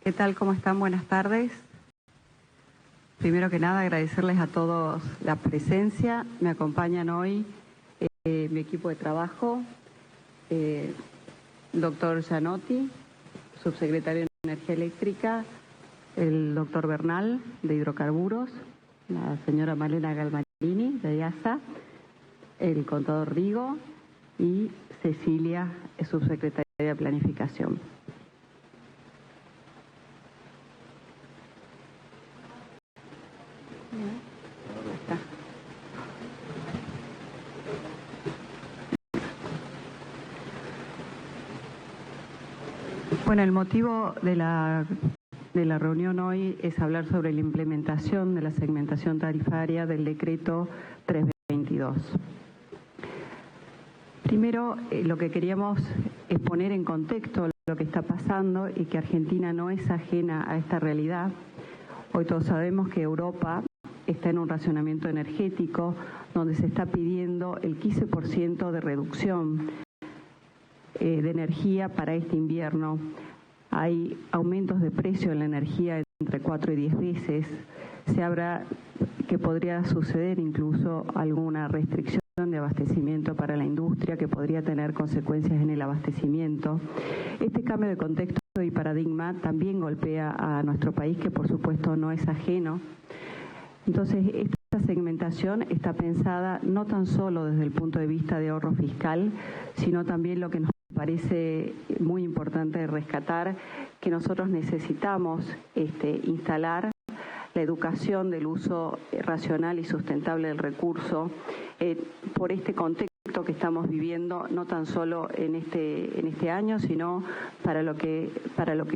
¿Qué tal? ¿Cómo están? Buenas tardes. Primero que nada, agradecerles a todos la presencia. Me acompañan hoy mi equipo de trabajo, doctor Gianotti, subsecretario de Energía Eléctrica, el doctor Bernal, de Hidrocarburos, la señora Malena Galmarini, de IASA, el contador Rigo y Cecilia, subsecretaria de Planificación. Bueno, el motivo de la reunión hoy es hablar sobre la implementación de la segmentación tarifaria del decreto 322. Primero, lo que queríamos es poner en contexto lo que está pasando y que Argentina no es ajena a esta realidad. Hoy todos sabemos que Europa está en un racionamiento energético donde se está pidiendo el 15% de reducción de energía para este invierno. Hay aumentos de precio en la energía entre 4 y 10 veces. Se habla que podría suceder incluso alguna restricción de abastecimiento para la industria que podría tener consecuencias en el abastecimiento. Este cambio de contexto y paradigma también golpea a nuestro país, que por supuesto no es ajeno. Entonces, esta segmentación está pensada no tan solo desde el punto de vista de ahorro fiscal, sino también lo que nos parece muy importante rescatar, que nosotros necesitamos instalar la educación del uso racional y sustentable del recurso por este contexto que estamos viviendo, no tan solo en este año, sino para lo que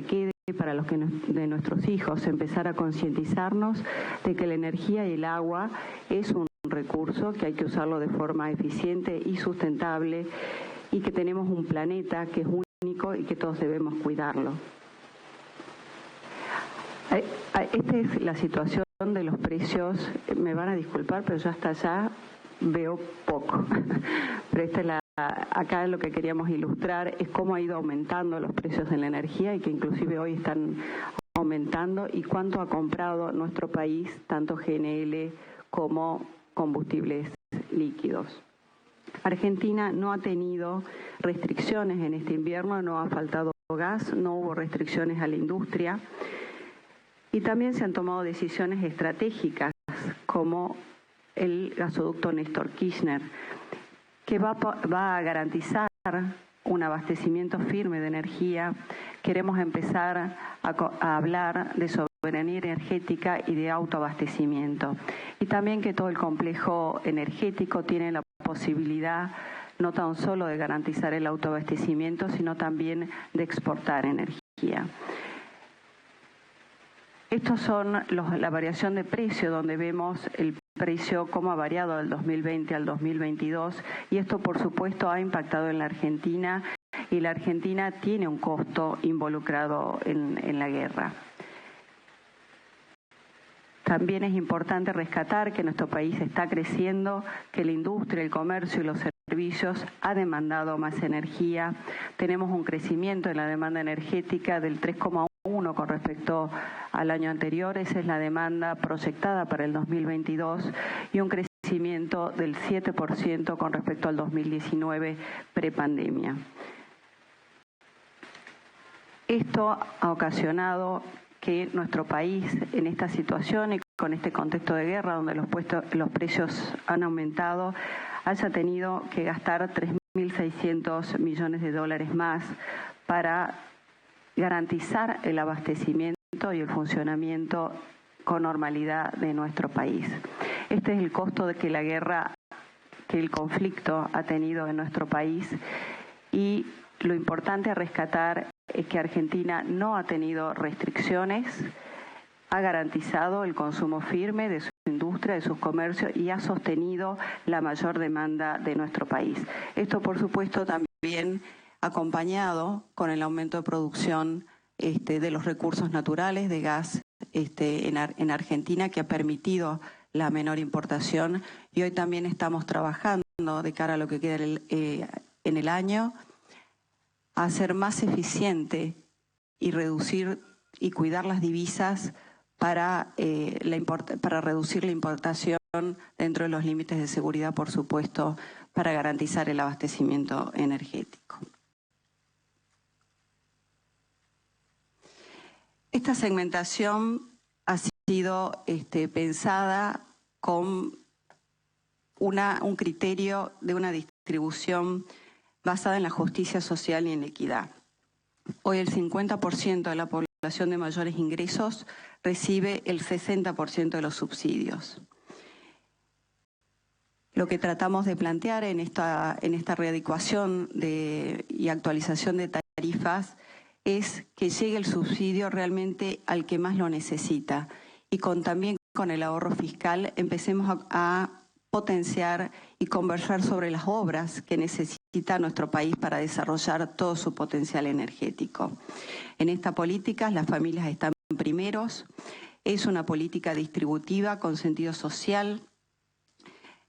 quede, para los que de nuestros hijos, empezar a concientizarnos de que la energía y el agua es un recurso que hay que usarlo de forma eficiente y sustentable, y que tenemos un planeta que es único y que todos debemos cuidarlo. Esta es la situación de los precios. Me van a disculpar, pero yo hasta allá veo poco. Pero acá lo que queríamos ilustrar es cómo ha ido aumentando los precios de la energía y que inclusive hoy están aumentando, y cuánto ha comprado nuestro país, tanto GNL como combustibles líquidos. Argentina no ha tenido restricciones en este invierno, no ha faltado gas, no hubo restricciones a la industria, y también se han tomado decisiones estratégicas como el gasoducto Néstor Kirchner, que va a garantizar un abastecimiento firme de energía. Queremos empezar a hablar de soberanía energética y de autoabastecimiento, y también que todo el complejo energético tiene la posibilidad no tan solo de garantizar el autoabastecimiento, sino también de exportar energía. Estos son la variación de precio, donde vemos el precio cómo ha variado del 2020 al 2022, y esto por supuesto ha impactado en la Argentina, y la Argentina tiene un costo involucrado en la guerra. También es importante rescatar que nuestro país está creciendo, que la industria, el comercio y los servicios ha demandado más energía. Tenemos un crecimiento en la demanda energética del 3,1 con respecto al año anterior. Esa es la demanda proyectada para el 2022, y un crecimiento del 7% con respecto al 2019 prepandemia. Esto ha ocasionado que nuestro país, en esta situación y con este contexto de guerra donde los precios han aumentado, haya tenido que gastar 3.600 millones de dólares más para garantizar el abastecimiento y el funcionamiento con normalidad de nuestro país. Este es el costo de que la guerra, que el conflicto ha tenido en nuestro país, y lo importante a rescatar es que Argentina no ha tenido restricciones, ha garantizado el consumo firme de su industria, de sus comercios, y ha sostenido la mayor demanda de nuestro país. Esto, por supuesto, también acompañado con el aumento de producción de los recursos naturales, de gas en Argentina, que ha permitido la menor importación, y hoy también estamos trabajando de cara a lo que queda en el año, a ser más eficiente y reducir y cuidar las divisas para reducir la importación dentro de los límites de seguridad, por supuesto, para garantizar el abastecimiento energético. Esta segmentación ha sido pensada con un criterio de una distribución basada en la justicia social y en la equidad. Hoy el 50% de la población de mayores ingresos recibe el 60% de los subsidios. Lo que tratamos de plantear en esta readecuación y actualización de tarifas es que llegue el subsidio realmente al que más lo necesita y también con el ahorro fiscal empecemos a potenciar y conversar sobre las obras que necesita nuestro país para desarrollar todo su potencial energético. En esta política las familias están primeros, es una política distributiva con sentido social.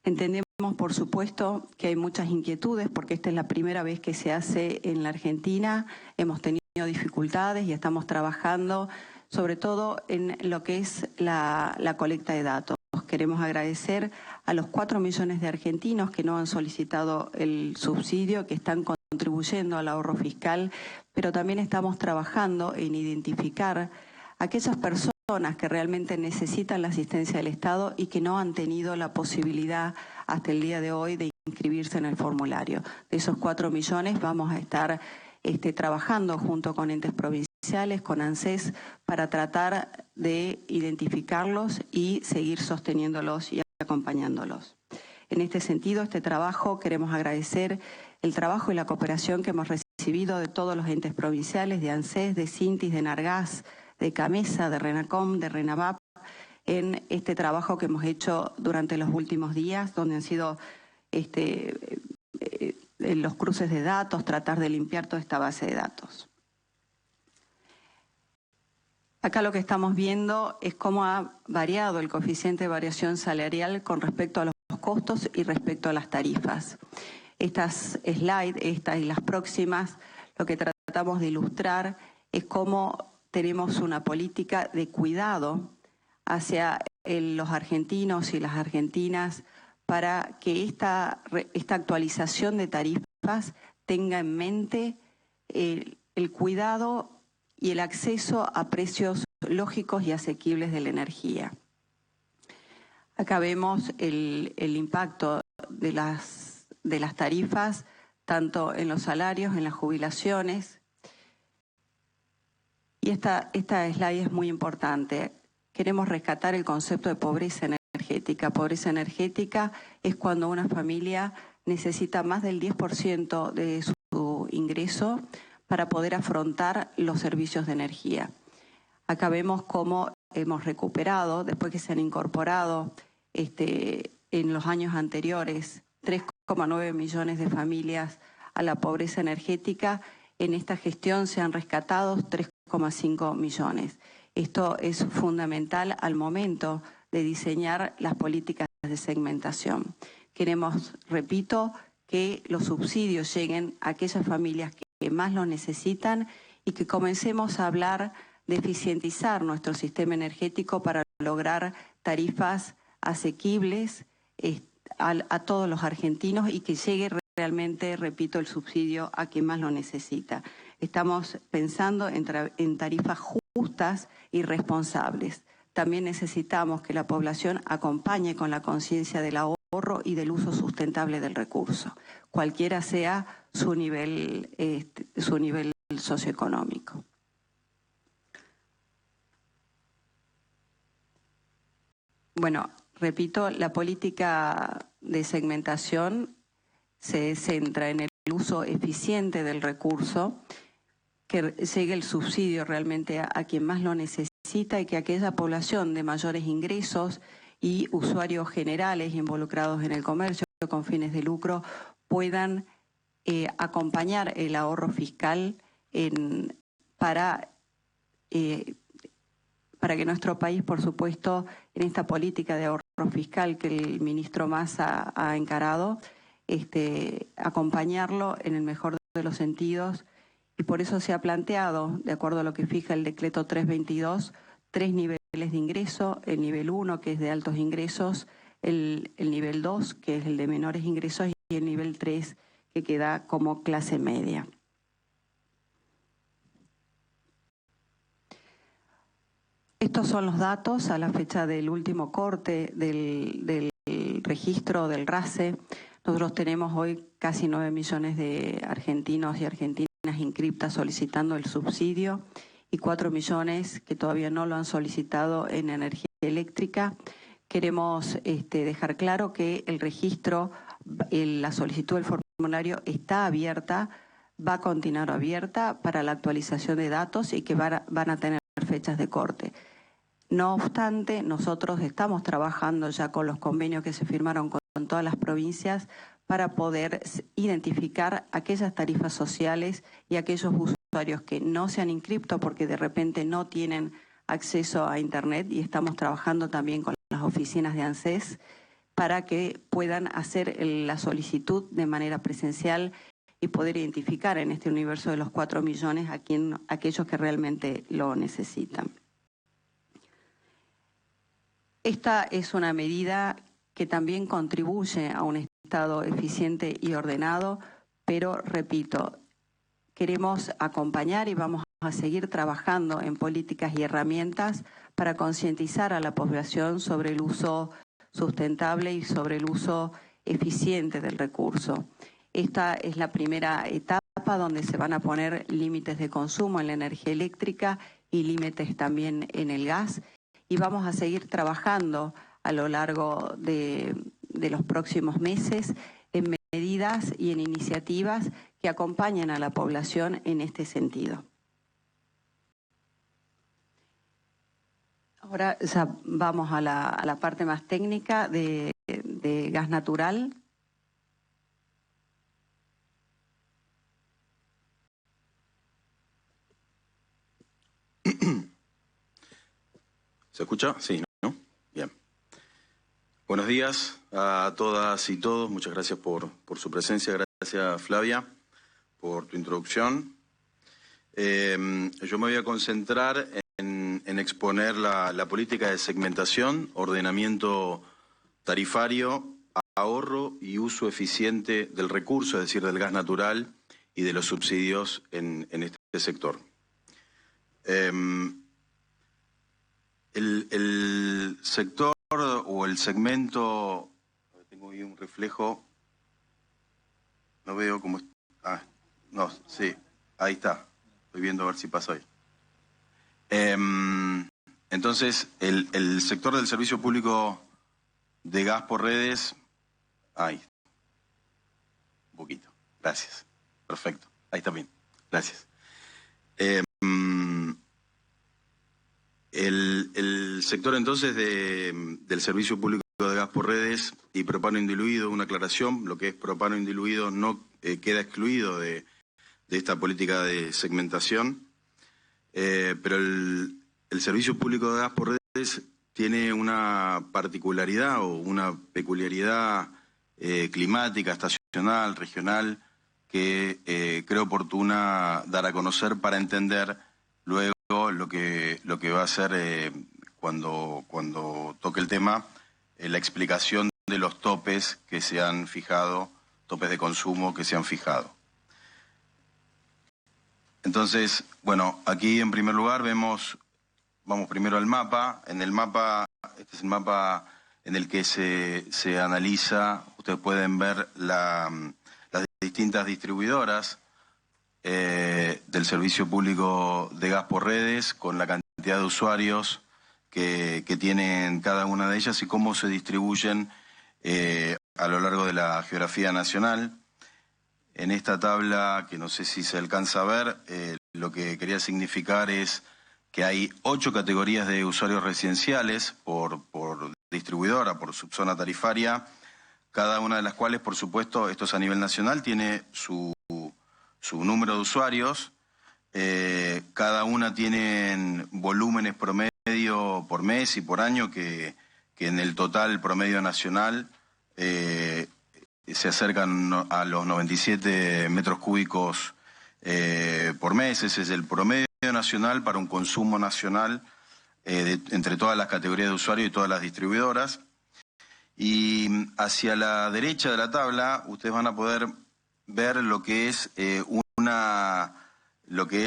Entendemos, por supuesto, que hay muchas inquietudes porque esta es la primera vez que se hace en la Argentina. Hemos tenido dificultades y estamos trabajando sobre todo en lo que es la colecta de datos. Queremos agradecer a los 4 millones de argentinos que no han solicitado el subsidio, que están contribuyendo al ahorro fiscal, pero también estamos trabajando en identificar a aquellas personas que realmente necesitan la asistencia del Estado y que no han tenido la posibilidad hasta el día de hoy de inscribirse en el formulario. De esos 4 millones vamos a estar trabajando junto con entes provinciales, con ANSES, para tratar de identificarlos y seguir sosteniéndolos y acompañándolos. En este sentido, este trabajo queremos agradecer el trabajo y la cooperación que hemos recibido de todos los entes provinciales, de ANSES, de Sintis, de Nargás, de CAMESA, de RENACOM, de RENAVAP, en este trabajo que hemos hecho durante los últimos días, donde han sido los cruces de datos, tratar de limpiar toda esta base de datos. Acá lo que estamos viendo es cómo ha variado el coeficiente de variación salarial con respecto a los costos y respecto a las tarifas. Estas slides, estas y las próximas, lo que tratamos de ilustrar es cómo tenemos una política de cuidado hacia los argentinos y las argentinas para que esta actualización de tarifas tenga en mente el cuidado y el acceso a precios lógicos y asequibles de la energía. Acá vemos el impacto de las tarifas, tanto en los salarios, en las jubilaciones. Y esta slide es muy importante. Queremos rescatar el concepto de pobreza energética. Pobreza energética es cuando una familia necesita más del 10% de su ingreso para poder afrontar los servicios de energía. Acá vemos cómo hemos recuperado, después que se han incorporado en los años anteriores 3,9 millones de familias a la pobreza energética. En esta gestión se han rescatado 3,5 millones. Esto es fundamental al momento de diseñar las políticas de segmentación. Queremos, repito, que los subsidios lleguen a aquellas familias que más lo necesitan y que comencemos a hablar de eficientizar nuestro sistema energético para lograr tarifas asequibles a todos los argentinos y que llegue realmente, repito, el subsidio a quien más lo necesita. Estamos pensando en tarifas justas y responsables. También necesitamos que la población acompañe con la conciencia del ahorro y del uso sustentable del recurso, cualquiera sea su nivel socioeconómico. Bueno, repito, la política de segmentación se centra en el uso eficiente del recurso, que llegue el subsidio realmente a quien más lo necesita y que aquella población de mayores ingresos y usuarios generales involucrados en el comercio con fines de lucro puedan acompañar el ahorro fiscal para que nuestro país, por supuesto, en esta política de ahorro fiscal que el ministro Massa ha encarado, acompañarlo en el mejor de los sentidos Y por eso se ha planteado, de acuerdo a lo que fija el decreto 322, 3 niveles de ingreso: el nivel 1, que es de altos ingresos, el nivel 2, que es el de menores ingresos, y el nivel 3, que queda como clase media. Estos son los datos a la fecha del último corte del registro del RACE. Nosotros tenemos hoy casi 9 millones de argentinos y argentinas inscriptas solicitando el subsidio y 4 millones que todavía no lo han solicitado en energía eléctrica. Queremos dejar claro que el registro, la solicitud del formulario está abierta, va a continuar abierta para la actualización de datos y que van a tener fechas de corte. No obstante, nosotros estamos trabajando ya con los convenios que se firmaron con todas las provincias para poder identificar aquellas tarifas sociales y aquellos usuarios que no se han inscrito porque de repente no tienen acceso a Internet, y estamos trabajando también con las oficinas de ANSES para que puedan hacer la solicitud de manera presencial y poder identificar en este universo de los 4 millones a aquellos que realmente lo necesitan. Esta es una medida que también contribuye a un Estado eficiente y ordenado, pero repito, queremos acompañar y vamos a seguir trabajando en políticas y herramientas para concientizar a la población sobre el uso sustentable y sobre el uso eficiente del recurso. Esta es la primera etapa donde se van a poner límites de consumo en la energía eléctrica y límites también en el gas. Y vamos a seguir trabajando a lo largo de los próximos meses en medidas y en iniciativas que acompañen a la población en este sentido. Ahora ya vamos a la parte más técnica de gas natural. ¿Se escucha? Sí, ¿no? Bien. Buenos días a todas y todos. Muchas gracias por su presencia. Gracias, Flavia, por tu introducción. Yo me voy a concentrar en exponer la política de segmentación, ordenamiento tarifario, ahorro y uso eficiente del recurso, es decir, del gas natural y de los subsidios en este sector. El sector o el segmento, tengo ahí un reflejo, no veo cómo, no, sí, ahí está, estoy viendo a ver si pasa ahí. Entonces, el sector del servicio público de gas por redes, ahí, un poquito, gracias, perfecto, ahí está bien, gracias. El sector entonces del servicio público de gas por redes y propano indiluido, una aclaración, lo que es propano indiluido no queda excluido de esta política de segmentación, pero el servicio público de gas por redes tiene una particularidad o una peculiaridad climática, estacional, regional, que creo oportuna dar a conocer para entender luego lo que va a ser cuando toque el tema, la explicación de los topes que se han fijado, topes de consumo que se han fijado. Entonces, bueno, aquí en primer lugar vamos primero al mapa. En el mapa, este es el mapa en el que se analiza, ustedes pueden ver las distintas distribuidoras del servicio público de gas por redes, con la cantidad de usuarios que tienen cada una de ellas y cómo se distribuyen a lo largo de la geografía nacional. En esta tabla, que no sé si se alcanza a ver, lo que quería significar es que hay 8 categorías de usuarios residenciales por distribuidora, por subzona tarifaria, cada una de las cuales, por supuesto, esto es a nivel nacional, tiene su número de usuarios. Cada una tiene volúmenes promedio por mes y por año que en el total promedio nacional se acercan a los 97 metros cúbicos por mes. Ese es el promedio nacional para un consumo nacional entre todas las categorías de usuarios y todas las distribuidoras. Y hacia la derecha de la tabla ustedes van a poder ver lo que es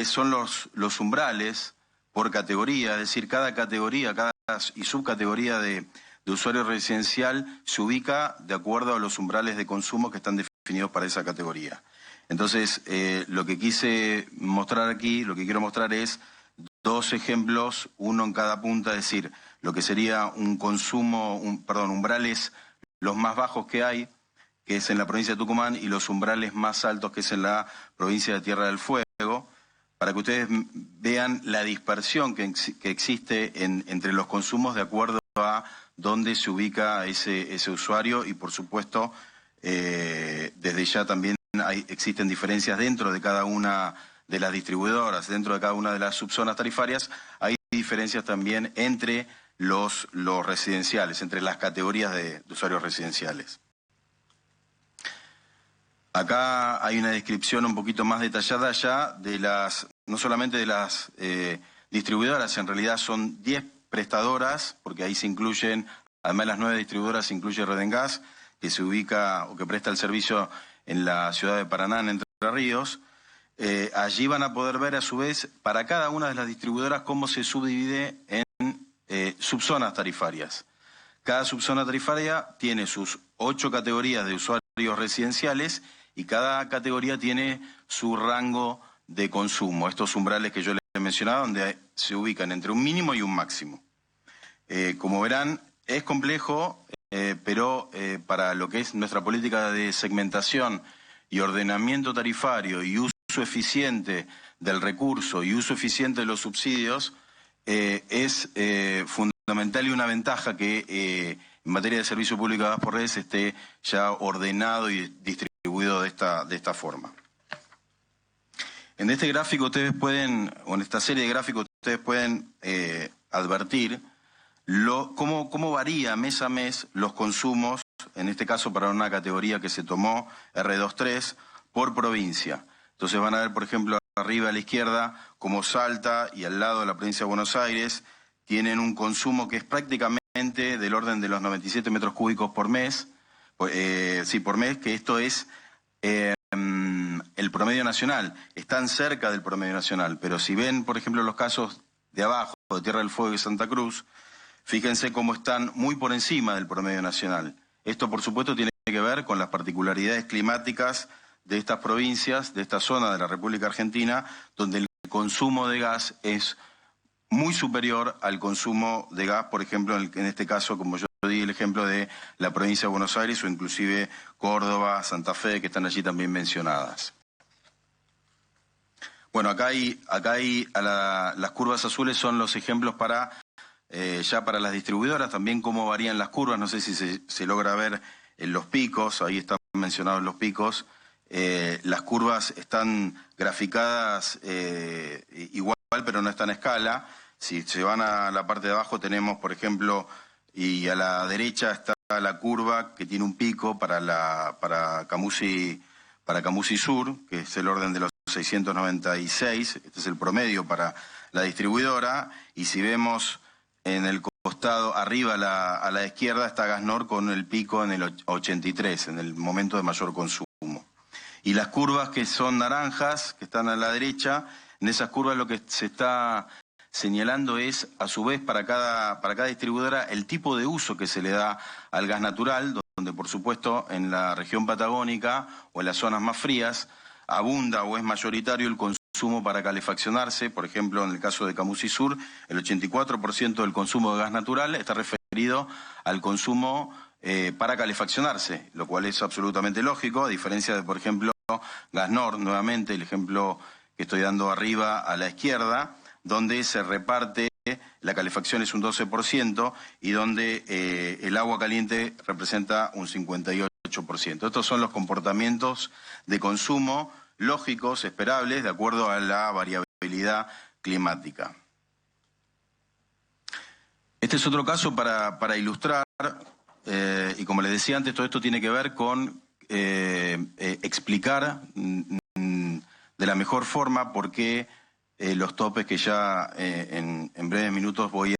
son los umbrales por categoría, es decir, cada categoría y subcategoría de usuario residencial se ubica de acuerdo a los umbrales de consumo que están definidos para esa categoría. Entonces, lo que quise mostrar aquí, lo que quiero mostrar es dos ejemplos, uno en cada punta, es decir, lo que sería un consumo, umbrales los más bajos que hay, que es en la provincia de Tucumán, y los umbrales más altos, que es en la provincia de Tierra del Fuego, para que ustedes vean la dispersión que existe entre los consumos de acuerdo a dónde se ubica ese usuario y, por supuesto, desde ya también existen diferencias dentro de cada una de las distribuidoras, dentro de cada una de las subzonas tarifarias, hay diferencias también entre los residenciales, entre las categorías de usuarios residenciales. Acá hay una descripción un poquito más detallada ya de no solamente de las distribuidoras, en realidad son 10 prestadoras, porque ahí se incluyen, además de las 9 distribuidoras, se incluye Redengas, que se ubica o que presta el servicio en la ciudad de Paraná, en Entre Ríos. Allí van a poder ver a su vez para cada una de las distribuidoras cómo se subdivide en subzonas tarifarias. Cada subzona tarifaria tiene sus 8 categorías de usuarios residenciales y cada categoría tiene su rango de consumo. Estos umbrales que yo les he mencionado, donde se ubican entre un mínimo y un máximo. Como verán, es complejo, pero para lo que es nuestra política de segmentación y ordenamiento tarifario y uso eficiente del recurso y uso eficiente de los subsidios, es fundamental y una ventaja que en materia de servicio público de gas por redes esté ya ordenado y distribuido de esta forma. En este gráfico ustedes pueden, o en esta serie de gráficos ustedes pueden advertir cómo varía mes a mes los consumos, en este caso para una categoría que se tomó, R23, por provincia. Entonces van a ver, por ejemplo, arriba a la izquierda, cómo Salta y al lado de la provincia de Buenos Aires tienen un consumo que es prácticamente del orden de los 97 metros cúbicos por mes, por mes, que esto es el promedio nacional. Están cerca del promedio nacional, pero si ven, por ejemplo, los casos de abajo, de Tierra del Fuego y Santa Cruz, fíjense cómo están muy por encima del promedio nacional. Esto, por supuesto, tiene que ver con las particularidades climáticas de estas provincias, de esta zona de la República Argentina, donde el consumo de gas es muy superior al consumo de gas, por ejemplo, en este caso, como yo di el ejemplo de la provincia de Buenos Aires o inclusive Córdoba, Santa Fe, que están allí también mencionadas. Bueno, acá hay las curvas azules son los ejemplos ya para las distribuidoras, también cómo varían las curvas, no sé si se logra ver en los picos, ahí están mencionados los picos. Las curvas están graficadas igual, pero no están a escala. Si se van a la parte de abajo tenemos, por ejemplo, y a la derecha está la curva que tiene un pico para Camusi Sur, que es el orden de los 696, este es el promedio para la distribuidora, y si vemos en el costado arriba a la izquierda está Gasnor con el pico en el 83, en el momento de mayor consumo. Y las curvas que son naranjas, que están a la derecha, en esas curvas lo que se está señalando es, a su vez, para cada distribuidora, el tipo de uso que se le da al gas natural, donde, por supuesto, en la región patagónica o en las zonas más frías, abunda o es mayoritario el consumo para calefaccionarse. Por ejemplo, en el caso de Camusi Sur, el 84% del consumo de gas natural está referido al consumo para calefaccionarse, lo cual es absolutamente lógico, a diferencia de, por ejemplo, Gasnor, nuevamente, el ejemplo que estoy dando arriba a la izquierda, donde se reparte, la calefacción es un 12% y donde el agua caliente representa un 58%. Estos son los comportamientos de consumo lógicos, esperables, de acuerdo a la variabilidad climática. Este es otro caso para ilustrar, y como les decía antes, todo esto tiene que ver con explicar de la mejor forma porque los topes que ya en breves minutos voy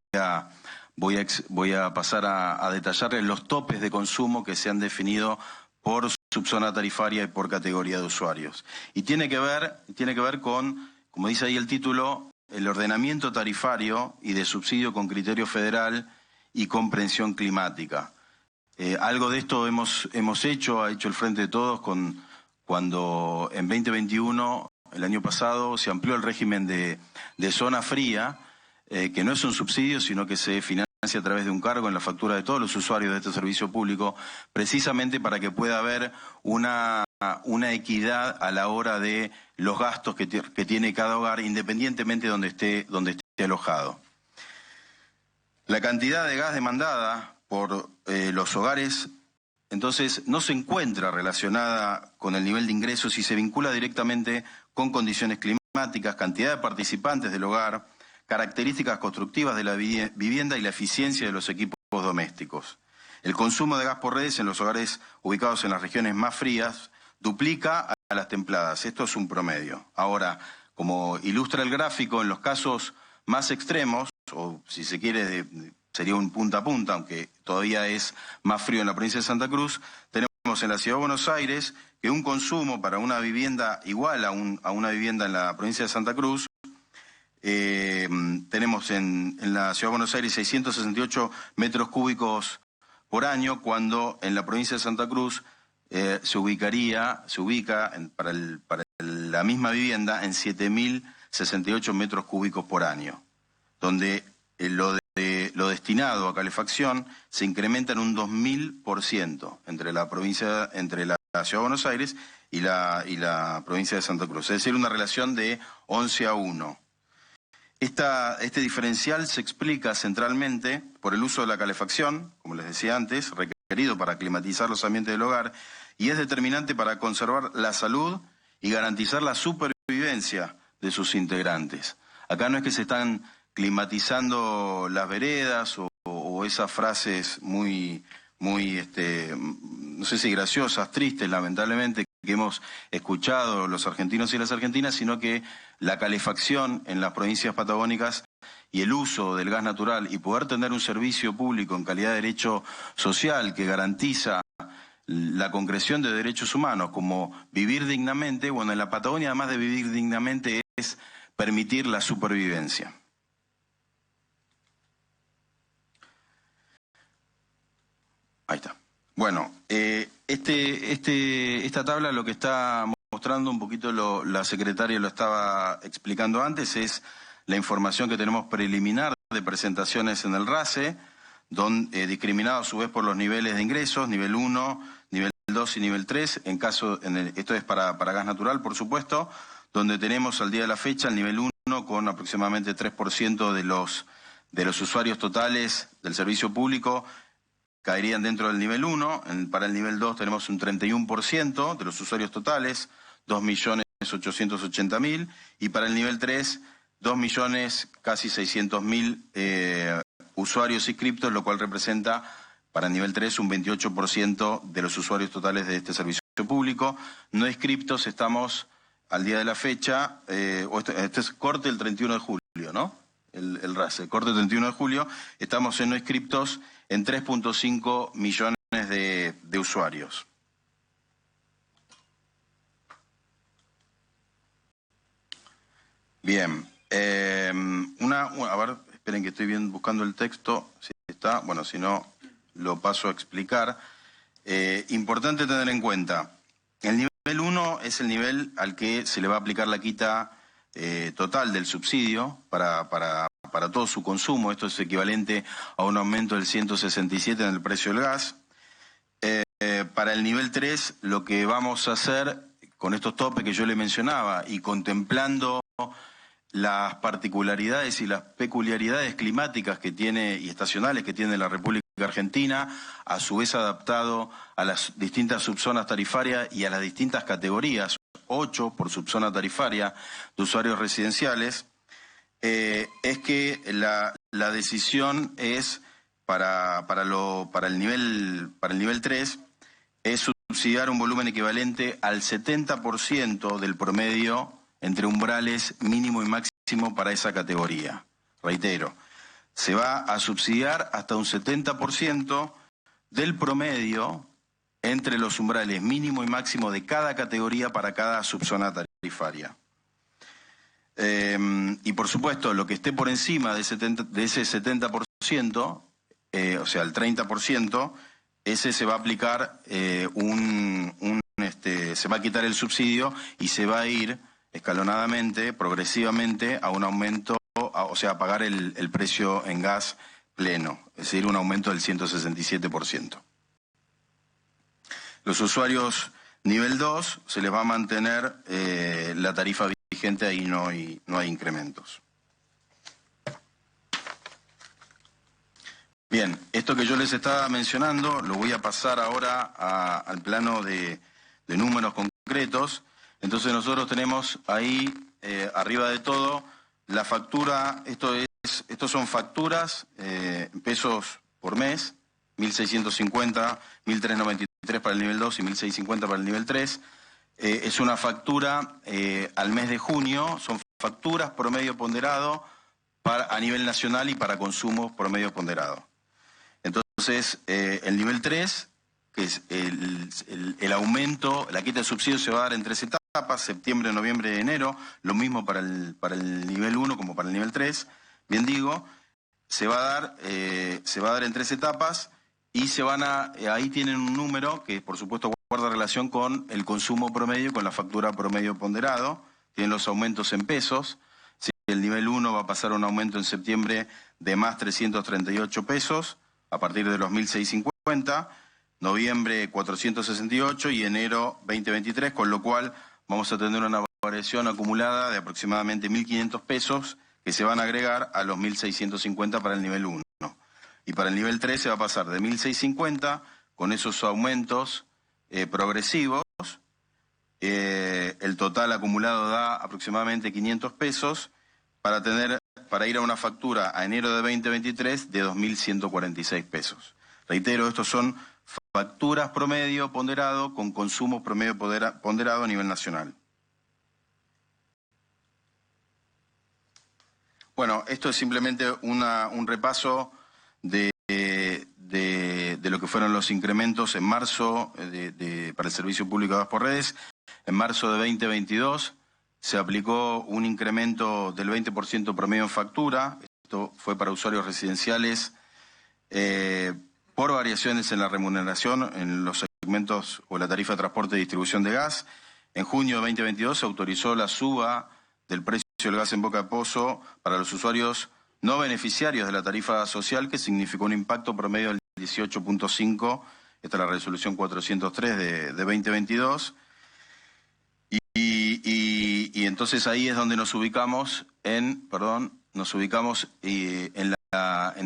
a pasar a detallarles, los topes de consumo que se han definido por subzona tarifaria y por categoría de usuarios. Y tiene que ver con, como dice ahí el título, el ordenamiento tarifario y de subsidio con criterio federal y comprensión climática. Algo de esto ha hecho el Frente de Todos cuando en 2021, el año pasado, se amplió el régimen de zona fría, que no es un subsidio, sino que se financia a través de un cargo en la factura de todos los usuarios de este servicio público, precisamente para que pueda haber una equidad a la hora de los gastos que tiene cada hogar, independientemente de donde esté alojado. La cantidad de gas demandada por los hogares, entonces, no se encuentra relacionada con el nivel de ingresos y se vincula directamente con condiciones climáticas, cantidad de participantes del hogar, características constructivas de la vivienda y la eficiencia de los equipos domésticos. El consumo de gas por redes en los hogares ubicados en las regiones más frías duplica a las templadas. Esto es un promedio. Ahora, como ilustra el gráfico, en los casos más extremos, o si se quiere, sería un punta a punta, aunque todavía es más frío en la provincia de Santa Cruz, tenemos en la Ciudad de Buenos Aires que un consumo para una vivienda igual a una vivienda en la provincia de Santa Cruz, tenemos en la Ciudad de Buenos Aires 668 metros cúbicos por año, cuando en la provincia de Santa Cruz se ubica para la misma vivienda en 7.068 metros cúbicos por año, donde lo destinado a calefacción se incrementa en un 2000% entre la Ciudad de Buenos Aires y la provincia de Santa Cruz, es decir, una relación de 11-1. Este diferencial se explica centralmente por el uso de la calefacción, como les decía antes, requerido para climatizar los ambientes del hogar, y es determinante para conservar la salud y garantizar la supervivencia de sus integrantes. Acá no es que se están climatizando las veredas o esas frases muy, no sé si graciosas, tristes, lamentablemente, que hemos escuchado los argentinos y las argentinas, sino que la calefacción en las provincias patagónicas y el uso del gas natural y poder tener un servicio público en calidad de derecho social que garantiza la concreción de derechos humanos, como vivir dignamente, bueno, en la Patagonia, además de vivir dignamente, es permitir la supervivencia. Ahí está. Bueno, esta tabla lo que está mostrando un poquito, la secretaria lo estaba explicando antes, es la información que tenemos preliminar de presentaciones en el RACE, discriminado a su vez por los niveles de ingresos, nivel 1, nivel 2 y nivel 3, esto es para gas natural, por supuesto, donde tenemos al día de la fecha el nivel 1 con aproximadamente 3% de los usuarios totales del servicio público, caerían dentro del nivel 1, para el nivel 2 tenemos un 31% de los usuarios totales, 2.880.000, y para el nivel 3, 2.600.000 usuarios inscriptos, lo cual representa para el nivel 3 un 28% de los usuarios totales de este servicio público. No inscriptos estamos al día de la fecha, este es corte el 31 de julio, ¿no? El RACE, corte el 31 de julio, estamos en no inscriptos en 3.5 millones de usuarios. Bien, a ver, esperen que estoy buscando el texto, si está, bueno, si no lo paso a explicar. Importante tener en cuenta, el nivel 1 es el nivel al que se le va a aplicar la quita total del subsidio para todo su consumo. Esto es equivalente a un aumento del 167 en el precio del gas. Para el nivel 3, lo que vamos a hacer con estos topes que yo le mencionaba y contemplando las particularidades y las peculiaridades climáticas que tiene y estacionales que tiene la República Argentina, a su vez adaptado a las distintas subzonas tarifarias y a las distintas categorías, 8 por subzona tarifaria de usuarios residenciales, es que la decisión es para el nivel 3 es subsidiar un volumen equivalente al 70% del promedio entre umbrales mínimo y máximo para esa categoría. Reitero, se va a subsidiar hasta un 70% del promedio entre los umbrales mínimo y máximo de cada categoría para cada subzona tarifaria. Y por supuesto, lo que esté por encima de ese 70%, o sea, el 30%, ese se va a aplicar se va a quitar el subsidio y se va a ir escalonadamente, progresivamente, a un aumento, o sea, a pagar el precio en gas pleno, es decir, un aumento del 167%. Los usuarios nivel 2 se les va a mantener la tarifa vigente, ahí no hay incrementos. Bien, esto que yo les estaba mencionando lo voy a pasar ahora al plano de números concretos. Entonces nosotros tenemos ahí, arriba de todo, la factura. Estos son facturas en pesos por mes, 1.650, 1.393 para el nivel 2 y 1.650 para el nivel 3. Es una factura al mes de junio, son facturas promedio ponderado a nivel nacional y para consumos promedio ponderado. Entonces, el nivel 3, que es el aumento, la quita de subsidio se va a dar en 3 etapas, septiembre, noviembre, enero, lo mismo para el nivel 1 como para el nivel 3, bien digo, se va a dar en 3 etapas y ahí tienen un número que por supuesto guarda relación con el consumo promedio, con la factura promedio ponderado, tienen los aumentos en pesos. Sí, el nivel 1 va a pasar un aumento en septiembre de más 338 pesos, a partir de los 1.650, noviembre 468 y enero 2023, con lo cual vamos a tener una variación acumulada de aproximadamente 1.500 pesos que se van a agregar a los 1.650 para el nivel 1. Y para el nivel 3 se va a pasar de 1.650 con esos aumentos progresivos. El total acumulado da aproximadamente 500 pesos para ir a una factura a enero de 2023 de 2.146 pesos. Reitero, estos son facturas promedio ponderado con consumo promedio ponderado a nivel nacional. Bueno, esto es simplemente un repaso de lo que fueron los incrementos en marzo para el Servicio Público de Gas por Redes. En marzo de 2022 se aplicó un incremento del 20% promedio en factura. Esto fue para usuarios residenciales por variaciones en la remuneración en los segmentos o la tarifa de transporte y distribución de gas. En junio de 2022 se autorizó la suba del precio del gas en boca de pozo para los usuarios no beneficiarios de la tarifa social, que significó un impacto promedio del 18.5, esta es la resolución 403 de 2022, y entonces ahí es donde nos ubicamos en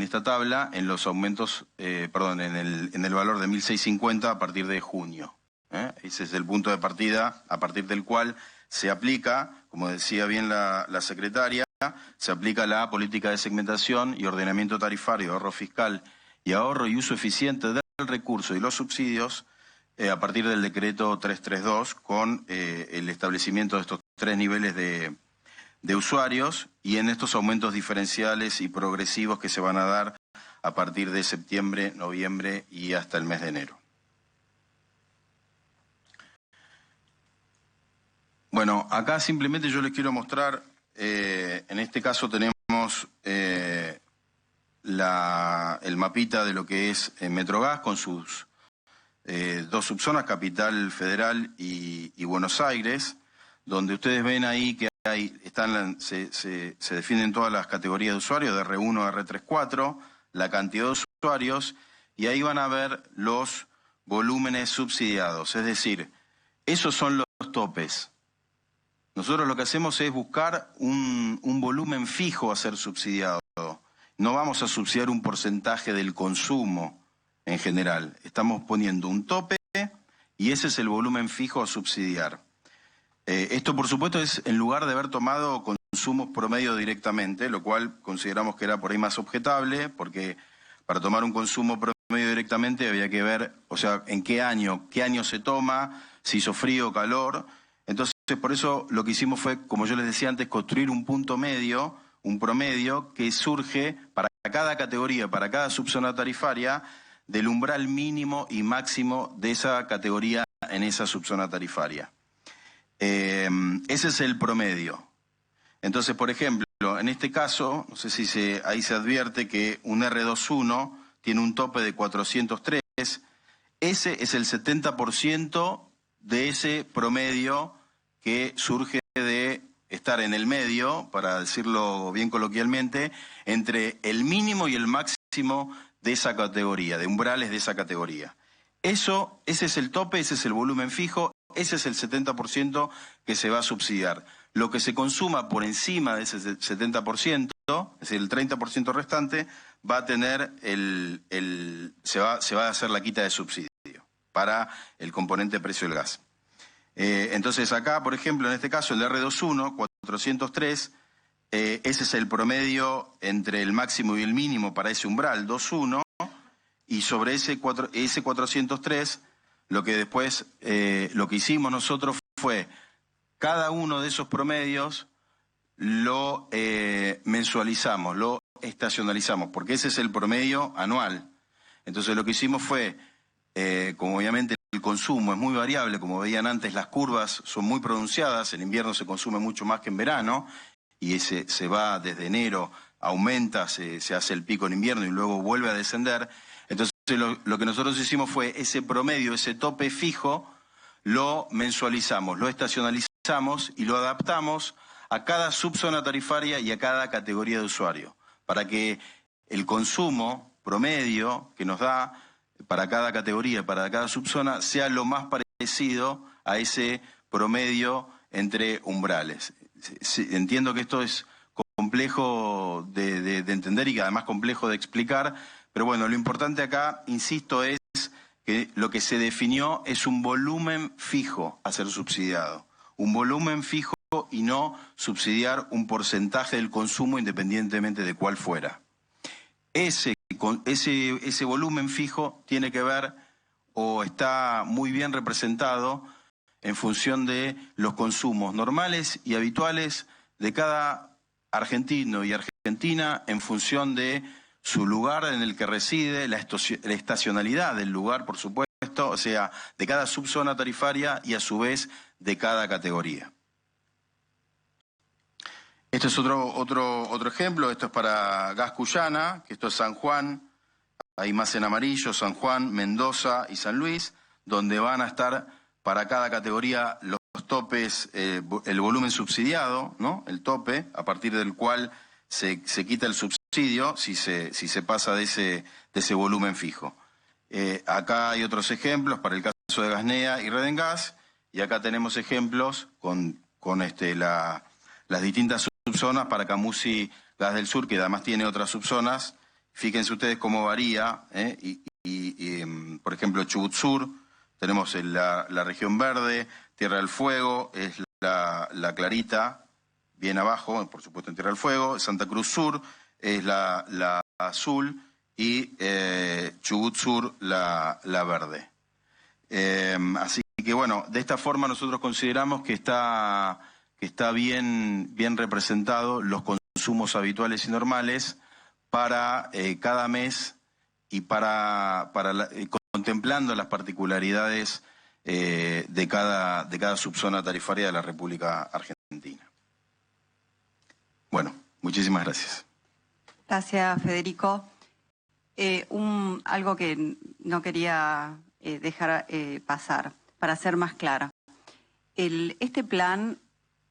esta tabla, en los aumentos, en el valor de 1.650 a partir de junio. Ese es el punto de partida a partir del cual se aplica, como decía bien la secretaria, se aplica la política de segmentación y ordenamiento tarifario, ahorro fiscal y ahorro y uso eficiente del recurso y los subsidios a partir del decreto 332 con el establecimiento de estos 3 niveles de usuarios y en estos aumentos diferenciales y progresivos que se van a dar a partir de septiembre, noviembre y hasta el mes de enero. Bueno, acá simplemente yo les quiero mostrar, en este caso tenemos el mapita de lo que es Metrogas con sus 2 subzonas, Capital Federal y Buenos Aires, donde ustedes ven ahí que se definen todas las categorías de usuarios, de R1 a R34, la cantidad de usuarios, y ahí van a ver los volúmenes subsidiados, es decir, esos son los topes. Nosotros lo que hacemos es buscar un volumen fijo a ser subsidiado. No vamos a subsidiar un porcentaje del consumo en general. Estamos poniendo un tope y ese es el volumen fijo a subsidiar. Esto, por supuesto, es en lugar de haber tomado consumos promedio directamente, lo cual consideramos que era por ahí más objetable, porque para tomar un consumo promedio directamente había que ver, o sea, en qué año se toma, si hizo frío o calor. Entonces, por eso lo que hicimos fue, como yo les decía antes, construir un punto medio, un promedio que surge para cada categoría, para cada subzona tarifaria, del umbral mínimo y máximo de esa categoría en esa subzona tarifaria. Ese es el promedio. Entonces, por ejemplo, en este caso, no sé si ahí se advierte que un R21 tiene un tope de 403. Ese es el 70% de ese promedio que surge de estar en el medio, para decirlo bien coloquialmente, entre el mínimo y el máximo de esa categoría, de umbrales de esa categoría. Ese es el tope, ese es el volumen fijo, ese es el 70% que se va a subsidiar. Lo que se consuma por encima de ese 70%, es decir, el 30% restante, va a tener se va a hacer la quita de subsidio para el componente precio del gas. Entonces acá, por ejemplo, en este caso el R21, 403, ese es el promedio entre el máximo y el mínimo para ese umbral, 2.1, y sobre ese 403, lo que hicimos nosotros fue, cada uno de esos promedios lo mensualizamos, lo estacionalizamos, porque ese es el promedio anual. Entonces lo que hicimos fue, como obviamente el consumo es muy variable, como veían antes, las curvas son muy pronunciadas, en invierno se consume mucho más que en verano, y ese se va desde enero, aumenta, se hace el pico en invierno y luego vuelve a descender. Entonces lo que nosotros hicimos fue ese promedio, ese tope fijo, lo mensualizamos, lo estacionalizamos y lo adaptamos a cada subzona tarifaria y a cada categoría de usuario, para que el consumo promedio que nos da para cada categoría, para cada subzona, sea lo más parecido a ese promedio entre umbrales. Entiendo que esto es complejo de entender y que además complejo de explicar, pero bueno, lo importante acá, insisto, es que lo que se definió es un volumen fijo a ser subsidiado, un volumen fijo y no subsidiar un porcentaje del consumo independientemente de cuál fuera. Ese volumen fijo tiene que ver o está muy bien representado en función de los consumos normales y habituales de cada argentino y argentina, en función de su lugar en el que reside, la estacionalidad del lugar, por supuesto, o sea, de cada subzona tarifaria y a su vez de cada categoría. Este es otro ejemplo, esto es para Gas Cuyana, que esto es San Juan, ahí más en amarillo, San Juan, Mendoza y San Luis, donde van a estar para cada categoría los topes, el volumen subsidiado, ¿no? El tope, a partir del cual se quita el subsidio si se pasa de ese volumen fijo. Acá hay otros ejemplos para el caso de Gasnea y Redengas, y acá tenemos ejemplos con las distintas subzonas para Camusi Gas del Sur, que además tiene otras subzonas. Fíjense ustedes cómo varía, por ejemplo, Chubut Sur, tenemos la región verde, Tierra del Fuego es la clarita, bien abajo, por supuesto en Tierra del Fuego, Santa Cruz Sur es la azul y Chubut Sur la verde. Así que bueno, de esta forma nosotros consideramos que está bien representado los consumos habituales y normales para cada mes y contemplando las particularidades de cada subzona tarifaria de la República Argentina. Bueno, muchísimas gracias. Gracias, Federico. Algo que no quería dejar pasar, para ser más clara. Este plan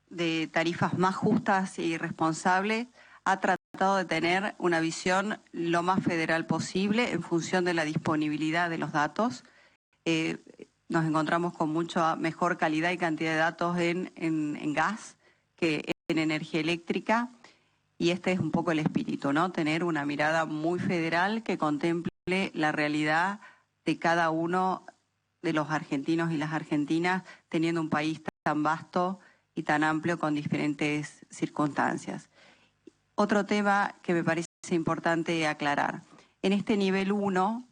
de tarifas más justas y responsables ha tratado de tener una visión lo más federal posible en función de la disponibilidad de los datos. Nos encontramos con mucha mejor calidad y cantidad de datos en gas que en energía eléctrica, y este es un poco el espíritu, ¿no? Tener una mirada muy federal que contemple la realidad de cada uno de los argentinos y las argentinas, teniendo un país tan vasto y tan amplio con diferentes circunstancias. Otro tema que me parece importante aclarar. En este nivel 1,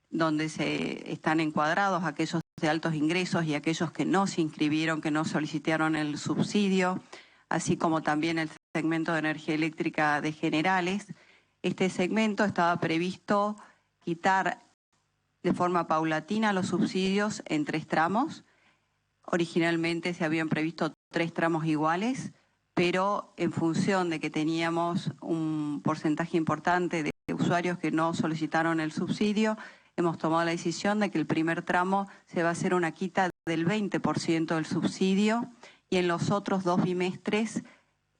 donde se están encuadrados aquellos de altos ingresos y aquellos que no se inscribieron, que no solicitaron el subsidio, así como también el segmento de energía eléctrica de generales. Este segmento estaba previsto quitar de forma paulatina los subsidios en 3 tramos. Originalmente se habían previsto 3 tramos iguales, pero en función de que teníamos un porcentaje importante de usuarios que no solicitaron el subsidio, hemos tomado la decisión de que el primer tramo se va a hacer una quita del 20% del subsidio y en los otros 2 bimestres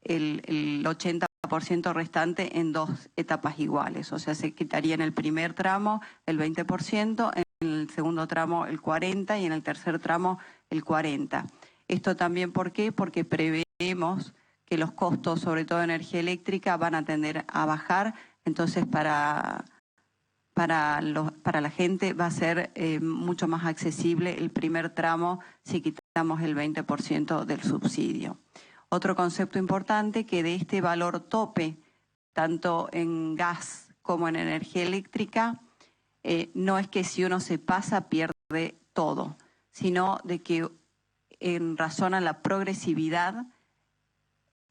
el 80% restante en 2 etapas iguales. O sea, se quitaría en el primer tramo el 20%, en el segundo tramo el 40% y en el tercer tramo el 40%. Esto también, ¿por qué? Porque preveemos que los costos, sobre todo de energía eléctrica, van a tender a bajar. Entonces, para la gente va a ser mucho más accesible el primer tramo si quitamos el 20% del subsidio. Otro concepto importante, que de este valor tope, tanto en gas como en energía eléctrica, no es que si uno se pasa pierde todo, sino de que en razón a la progresividad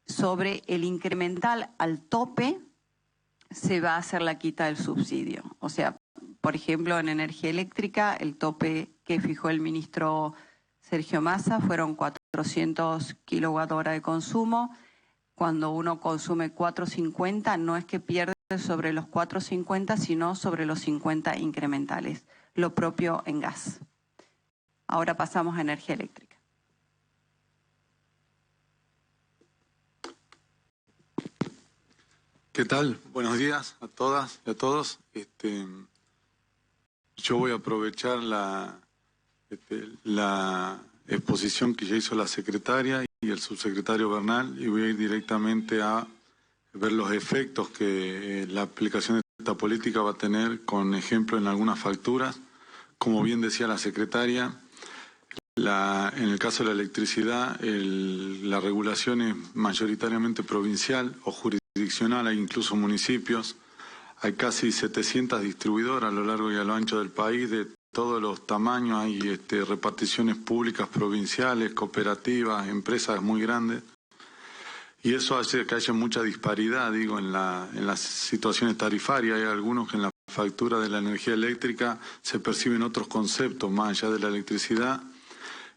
sobre el incremental al tope se va a hacer la quita del subsidio. O sea, por ejemplo, en energía eléctrica, el tope que fijó el ministro Sergio Massa fueron 400 kWh de consumo. Cuando uno consume 450, no es que pierde sobre los 450, sino sobre los 50 incrementales. Lo propio en gas. Ahora pasamos a energía eléctrica. ¿Qué tal? Buenos días a todas y a todos. Yo voy a aprovechar la exposición que ya hizo la secretaria y el subsecretario Bernal y voy a ir directamente a ver los efectos que la aplicación de esta política va a tener con ejemplo en algunas facturas. Como bien decía la secretaria, en el caso de la electricidad, la regulación es mayoritariamente provincial o jurisdiccional, hay incluso municipios. Hay casi 700 distribuidoras a lo largo y a lo ancho del país, de todos los tamaños. Hay reparticiones públicas provinciales, cooperativas, empresas muy grandes. Y eso hace que haya mucha disparidad, digo, en las situaciones tarifarias. Hay algunos que en la factura de la energía eléctrica se perciben otros conceptos más allá de la electricidad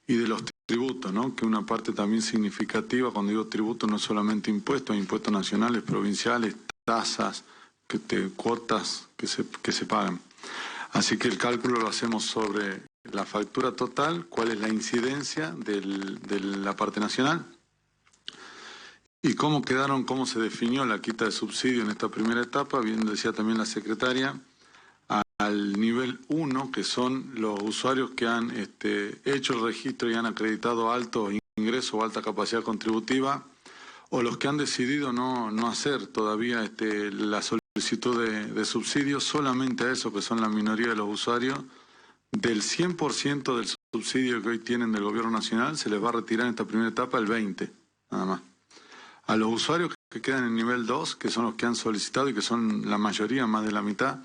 y de los tributos, ¿no? Que una parte también significativa, cuando digo tributos, no solamente impuestos, hay impuestos nacionales, provinciales, tasas, cuotas que se pagan. Así que el cálculo lo hacemos sobre la factura total, cuál es la incidencia de la parte nacional y cómo se definió la quita de subsidio en esta primera etapa, bien decía también la secretaria, al nivel 1, que son los usuarios que han hecho el registro y han acreditado alto ingreso o alta capacidad contributiva, o los que han decidido no hacer todavía la solicitud de subsidio. Solamente a eso, que son la minoría de los usuarios, del 100% del subsidio que hoy tienen del gobierno nacional, se les va a retirar en esta primera etapa el 20%, nada más. A los usuarios que quedan en nivel 2, que son los que han solicitado y que son la mayoría, más de la mitad,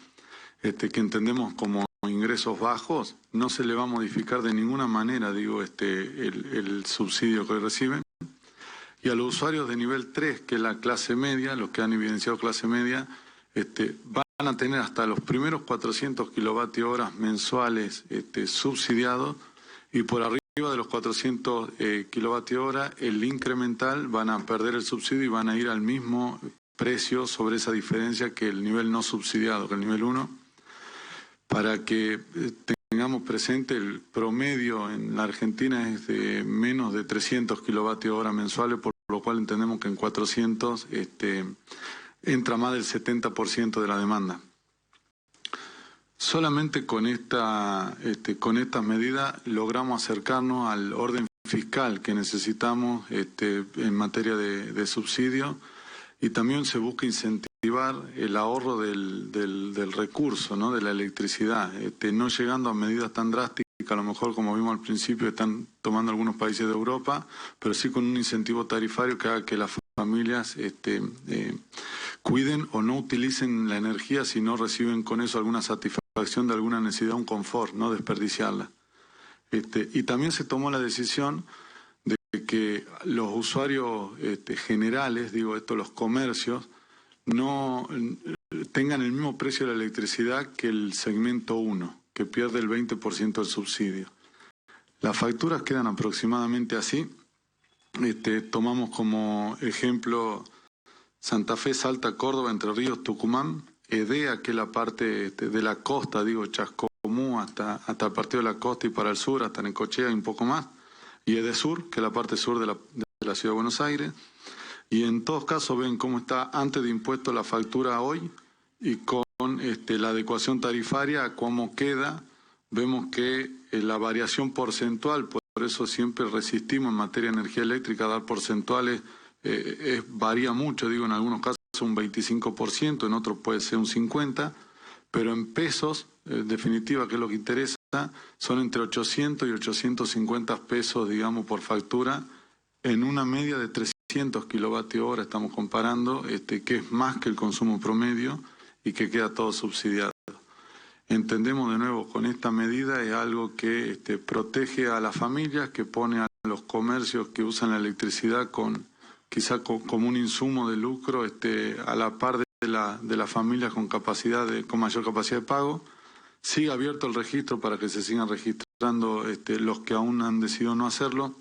que entendemos como ingresos bajos, no se le va a modificar de ninguna manera, digo, el subsidio que hoy reciben. Y a los usuarios de nivel 3, que es la clase media, los que han evidenciado clase media, van a tener hasta los primeros 400 kilovatios mensuales subsidiados, y por arriba de los 400 kilovatios el incremental van a perder el subsidio y van a ir al mismo precio sobre esa diferencia que el nivel no subsidiado, que el nivel 1, para que tengamos presente el promedio en la Argentina es de menos de 300 kilovatios mensuales, por lo cual entendemos que en 400 entra más del 70% de la demanda. Solamente con estas medidas logramos acercarnos al orden fiscal que necesitamos en materia de subsidio, y también se busca incentivar el ahorro del recurso, ¿no? De la electricidad, no llegando a medidas tan drásticas, a lo mejor como vimos al principio están tomando algunos países de Europa, pero sí con un incentivo tarifario que haga que las familias cuiden o no utilicen la energía si no reciben con eso alguna satisfacción de alguna necesidad, un confort, no desperdiciarla. Y también se tomó la decisión de que los usuarios generales, digo esto, los comercios, no tengan el mismo precio de la electricidad que el segmento 1, que pierde el 20% del subsidio. Las facturas quedan aproximadamente así. Tomamos como ejemplo Santa Fe, Salta, Córdoba, Entre Ríos, Tucumán, EDEA, que es la parte de la costa, digo, Chascomú hasta el partido de la costa y para el sur, hasta Necochea y un poco más, y EDESUR, que es la parte sur de la ciudad de Buenos Aires. Y en todos casos ven cómo está antes de impuesto la factura hoy y con la adecuación tarifaria, cómo queda. Vemos que la variación porcentual, por eso siempre resistimos en materia de energía eléctrica, dar porcentuales varía mucho, digo, en algunos casos un 25%, en otros puede ser un 50%, pero en pesos, en definitiva, que es lo que interesa, son entre 800 y 850 pesos, digamos, por factura, en una media de 300 kilovatios hora estamos comparando, que es más que el consumo promedio y que queda todo subsidiado. Entendemos de nuevo, con esta medida es algo que protege a las familias, que pone a los comercios que usan la electricidad quizá como un insumo de lucro a la par de las familias con mayor capacidad de pago. Sigue abierto el registro para que se sigan registrando los que aún han decidido no hacerlo.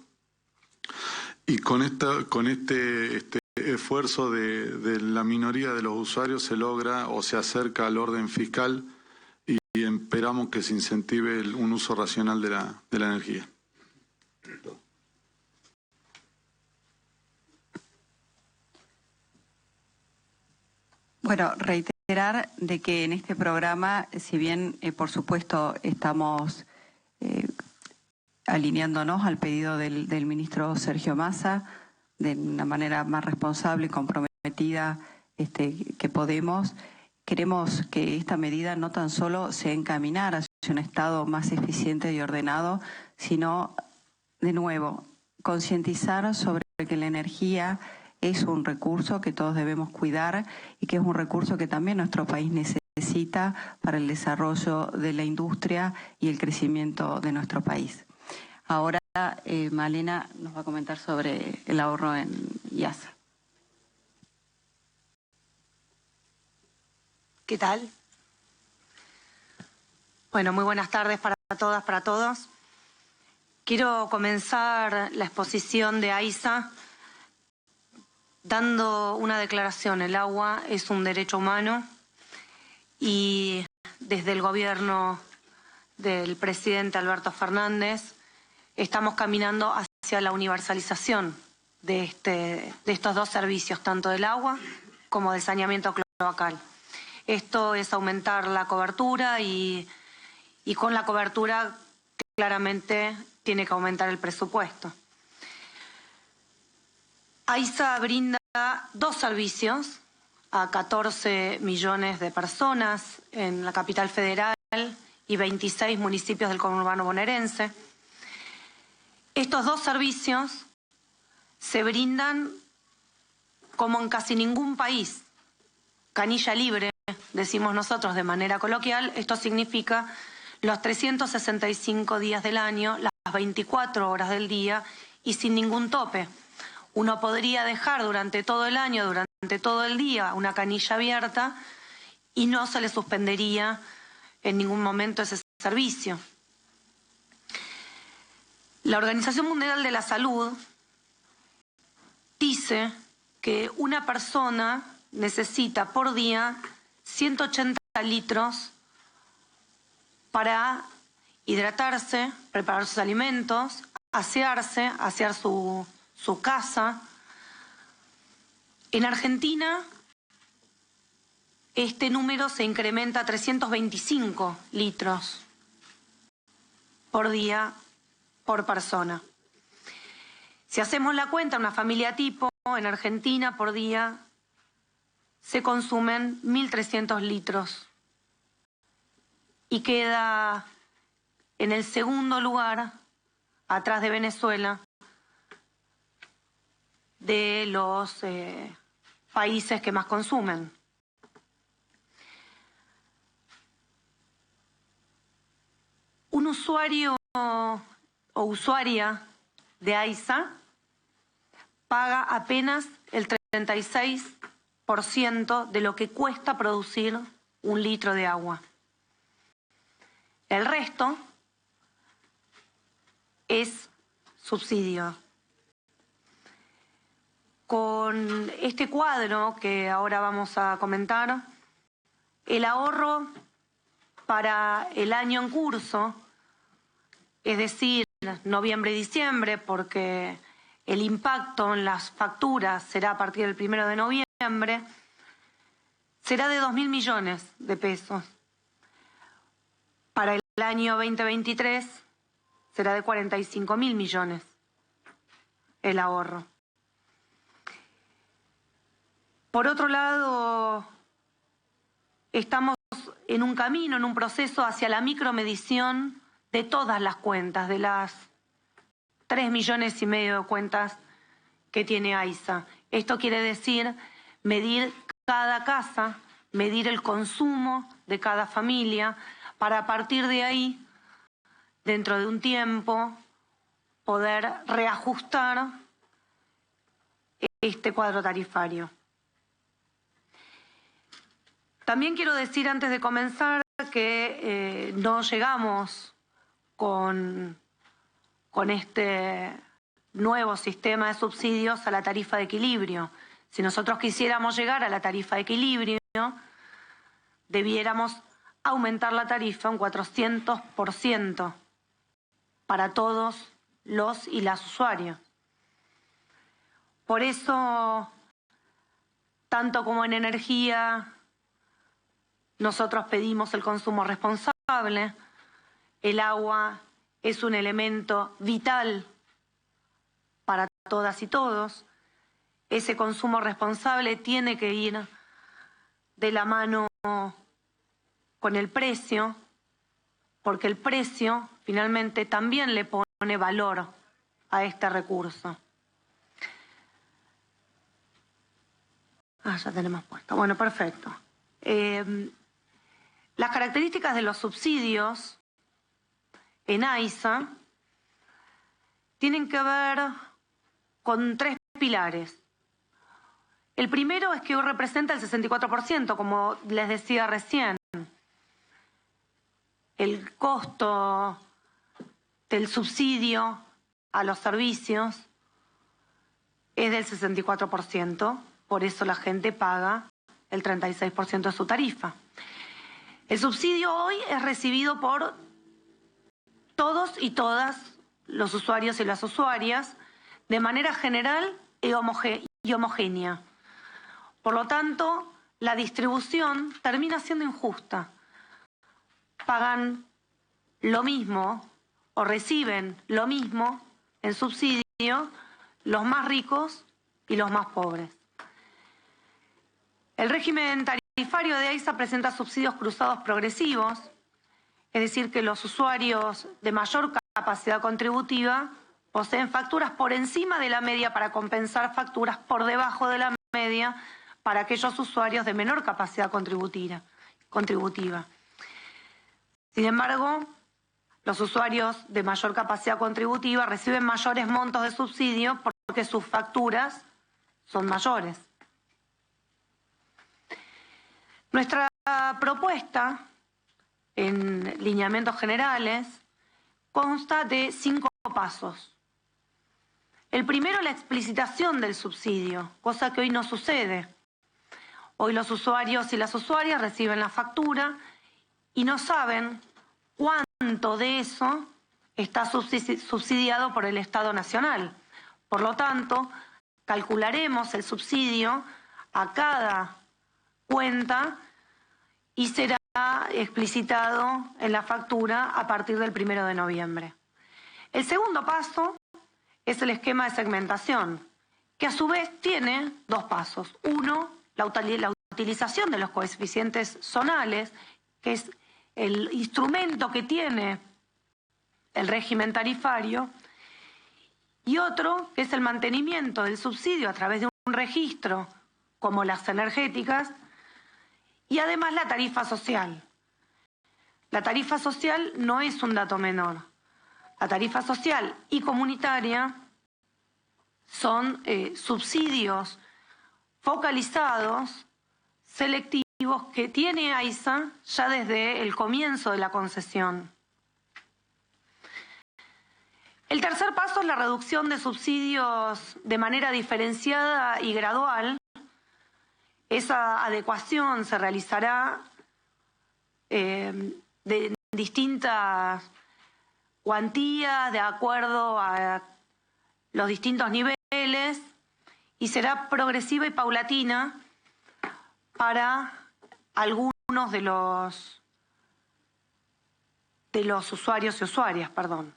Y con este esfuerzo de la minoría de los usuarios se logra o se acerca al orden fiscal y esperamos que se incentive un uso racional de la energía. Bueno, reiterar de que en este programa, si bien por supuesto estamos alineándonos al pedido del ministro Sergio Massa de una manera más responsable y comprometida que podemos, queremos que esta medida no tan solo sea encaminar hacia un Estado más eficiente y ordenado, sino, de nuevo, concientizar sobre que la energía es un recurso que todos debemos cuidar y que es un recurso que también nuestro país necesita para el desarrollo de la industria y el crecimiento de nuestro país. Ahora Malena nos va a comentar sobre el ahorro en IASA. ¿Qué tal? Bueno, muy buenas tardes para todas, para todos. Quiero comenzar la exposición de AISA dando una declaración. El agua es un derecho humano y desde el gobierno del presidente Alberto Fernández estamos caminando hacia la universalización de estos dos servicios, tanto del agua como del saneamiento cloacal. Esto es aumentar la cobertura y con la cobertura claramente tiene que aumentar el presupuesto. AISA brinda dos servicios a 14 millones de personas en la capital federal y 26 municipios del conurbano bonaerense. Estos dos servicios se brindan como en casi ningún país, canilla libre, decimos nosotros de manera coloquial. Esto significa los 365 días del año, las 24 horas del día y sin ningún tope. Uno podría dejar durante todo el año, durante todo el día, una canilla abierta y no se le suspendería en ningún momento ese servicio. La Organización Mundial de la Salud dice que una persona necesita por día 180 litros para hidratarse, preparar sus alimentos, asearse, asear su casa. En Argentina, este número se incrementa a 325 litros por día por persona. Si hacemos la cuenta, una familia tipo en Argentina por día se consumen 1.300 litros y queda en el segundo lugar, atrás de Venezuela, de los países que más consumen. Un usuario o usuaria de AISA paga apenas el 36% de lo que cuesta producir un litro de agua. El resto es subsidio. Con este cuadro que ahora vamos a comentar, el ahorro para el año en curso, es decir, noviembre y diciembre, porque el impacto en las facturas será a partir del 1 de noviembre, será de 2.000 millones de pesos. Para el año 2023 será de 45.000 millones el ahorro. Por otro lado, estamos en un camino, en un proceso hacia la micromedición de todas las cuentas, de las 3,5 millones de cuentas que tiene AISA. Esto quiere decir medir cada casa, medir el consumo de cada familia, para a partir de ahí, dentro de un tiempo, poder reajustar este cuadro tarifario. También quiero decir antes de comenzar que no llegamos con este nuevo sistema de subsidios a la tarifa de equilibrio. Si nosotros quisiéramos llegar a la tarifa de equilibrio, debiéramos aumentar la tarifa un 400% para todos los y las usuarios. Por eso, tanto como en energía, nosotros pedimos el consumo responsable. El agua es un elemento vital para todas y todos. Ese consumo responsable tiene que ir de la mano con el precio, porque el precio finalmente también le pone valor a este recurso. Ya tenemos puesto. Bueno, perfecto. Las características de los subsidios en AISA tienen que ver con 3 pilares. El primero es que hoy representa el 64%, como les decía recién. El costo del subsidio a los servicios es del 64%, por eso la gente paga el 36% de su tarifa. El subsidio hoy es recibido por todos y todas los usuarios y las usuarias de manera general y homogénea. Por lo tanto, la distribución termina siendo injusta. Pagan lo mismo o reciben lo mismo en subsidio los más ricos y los más pobres. El régimen tarifario de AISA presenta subsidios cruzados progresivos, es decir, que los usuarios de mayor capacidad contributiva poseen facturas por encima de la media para compensar facturas por debajo de la media para aquellos usuarios de menor capacidad contributiva. Sin embargo, los usuarios de mayor capacidad contributiva reciben mayores montos de subsidio porque sus facturas son mayores. Nuestra propuesta, en lineamientos generales, consta de 5 pasos. El primero, la explicitación del subsidio, cosa que hoy no sucede. Hoy los usuarios y las usuarias reciben la factura y no saben cuánto de eso está subsidiado por el Estado Nacional. Por lo tanto, calcularemos el subsidio a cada cuenta y será explicitado en la factura a partir del 1 de noviembre. El segundo paso es el esquema de segmentación, que a su vez tiene 2 pasos. Uno, la utilización de los coeficientes zonales, que es el instrumento que tiene el régimen tarifario, y otro, que es el mantenimiento del subsidio a través de un registro, como las energéticas, y además la tarifa social. La tarifa social no es un dato menor. La tarifa social y comunitaria son subsidios focalizados, selectivos, que tiene AISA ya desde el comienzo de la concesión. El tercer paso es la reducción de subsidios de manera diferenciada y gradual. Esa adecuación se realizará de distintas cuantías de acuerdo a los distintos niveles y será progresiva y paulatina para algunos de los usuarios y usuarias, perdón.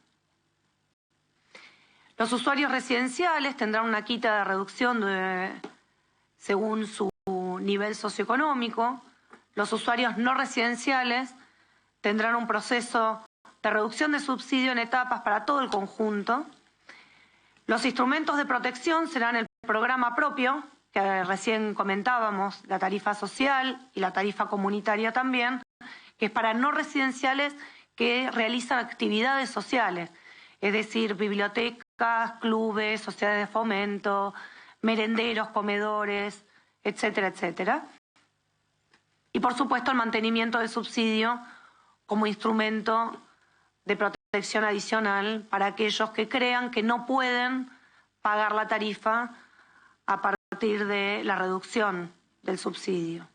Los usuarios residenciales tendrán una quita de reducción según su nivel socioeconómico. Los usuarios no residenciales tendrán un proceso de reducción de subsidio en etapas para todo el conjunto. Los instrumentos de protección serán el programa propio, que recién comentábamos, la tarifa social y la tarifa comunitaria también, que es para no residenciales que realizan actividades sociales, es decir, bibliotecas, clubes, sociedades de fomento, merenderos, comedores, etcétera, etcétera. Y por supuesto el mantenimiento del subsidio como instrumento de protección adicional para aquellos que crean que no pueden pagar la tarifa a partir de la reducción del subsidio.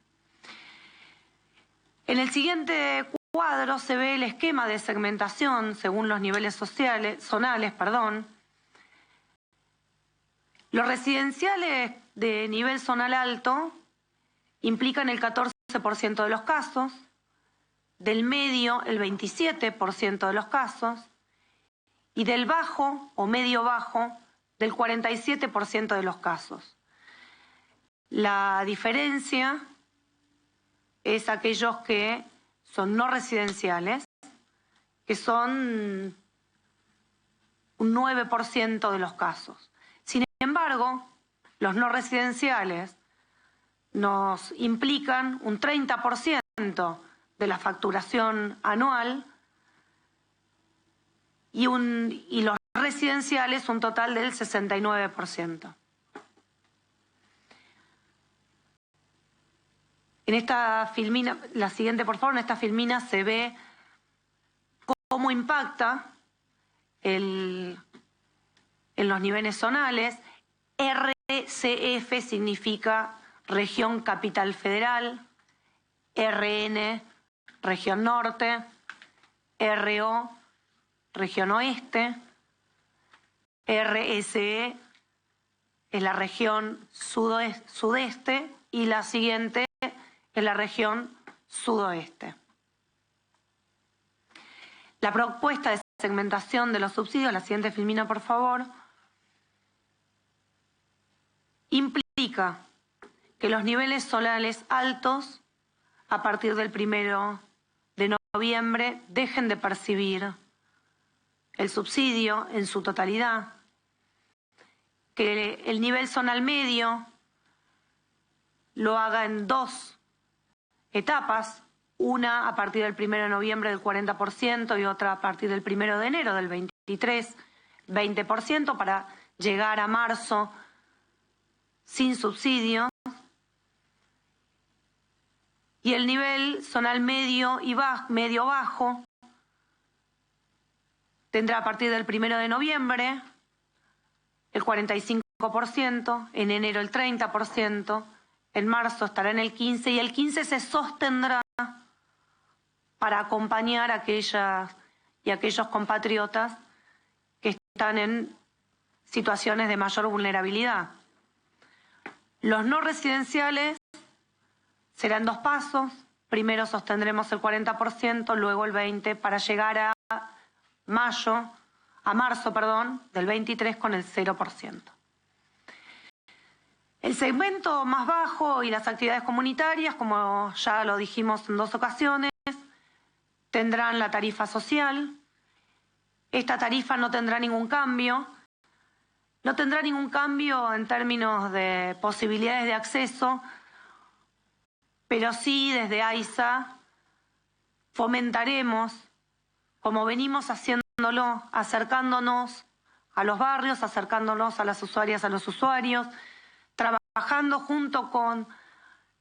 En el siguiente cuadro se ve el esquema de segmentación según los niveles zonales. Los residenciales de nivel zonal alto implican el 14% de los casos, del medio el 27% de los casos y del bajo o medio bajo del 47% de los casos. La diferencia es aquellos que son no residenciales, que son un 9% de los casos. Sin embargo, los no residenciales nos implican un 30% de la facturación anual y los residenciales un total del 69%. En esta filmina, la siguiente por favor, en esta filmina se ve cómo impacta en los niveles zonales. RCF significa Región Capital Federal, RN, Región Norte, RO, Región Oeste, RSE es la región sudeste y la siguiente es la región sudoeste. La propuesta de segmentación de los subsidios, la siguiente filmina por favor, implica que los niveles zonales altos a partir del 1 de noviembre dejen de percibir el subsidio en su totalidad, que el nivel zonal medio lo haga en 2 etapas, una a partir del 1 de noviembre del 40% y otra a partir del 1 de enero del 23, 20% para llegar a marzo sin subsidio. Y el nivel zonal medio y medio bajo tendrá a partir del 1 de noviembre el 45%, en enero el 30%, en marzo estará en el 15% y el 15% se sostendrá para acompañar a aquellas y aquellos compatriotas que están en situaciones de mayor vulnerabilidad. Los no residenciales serán 2 pasos. Primero sostendremos el 40%, luego el 20%, para llegar a marzo del 23 con el 0%. El segmento más bajo y las actividades comunitarias, como ya lo dijimos en 2 ocasiones, tendrán la tarifa social. Esta tarifa no tendrá ningún cambio. No tendrá ningún cambio en términos de posibilidades de acceso, pero sí desde AISA fomentaremos, como venimos haciendo acercándonos a los barrios, acercándonos a las usuarias, a los usuarios, trabajando junto con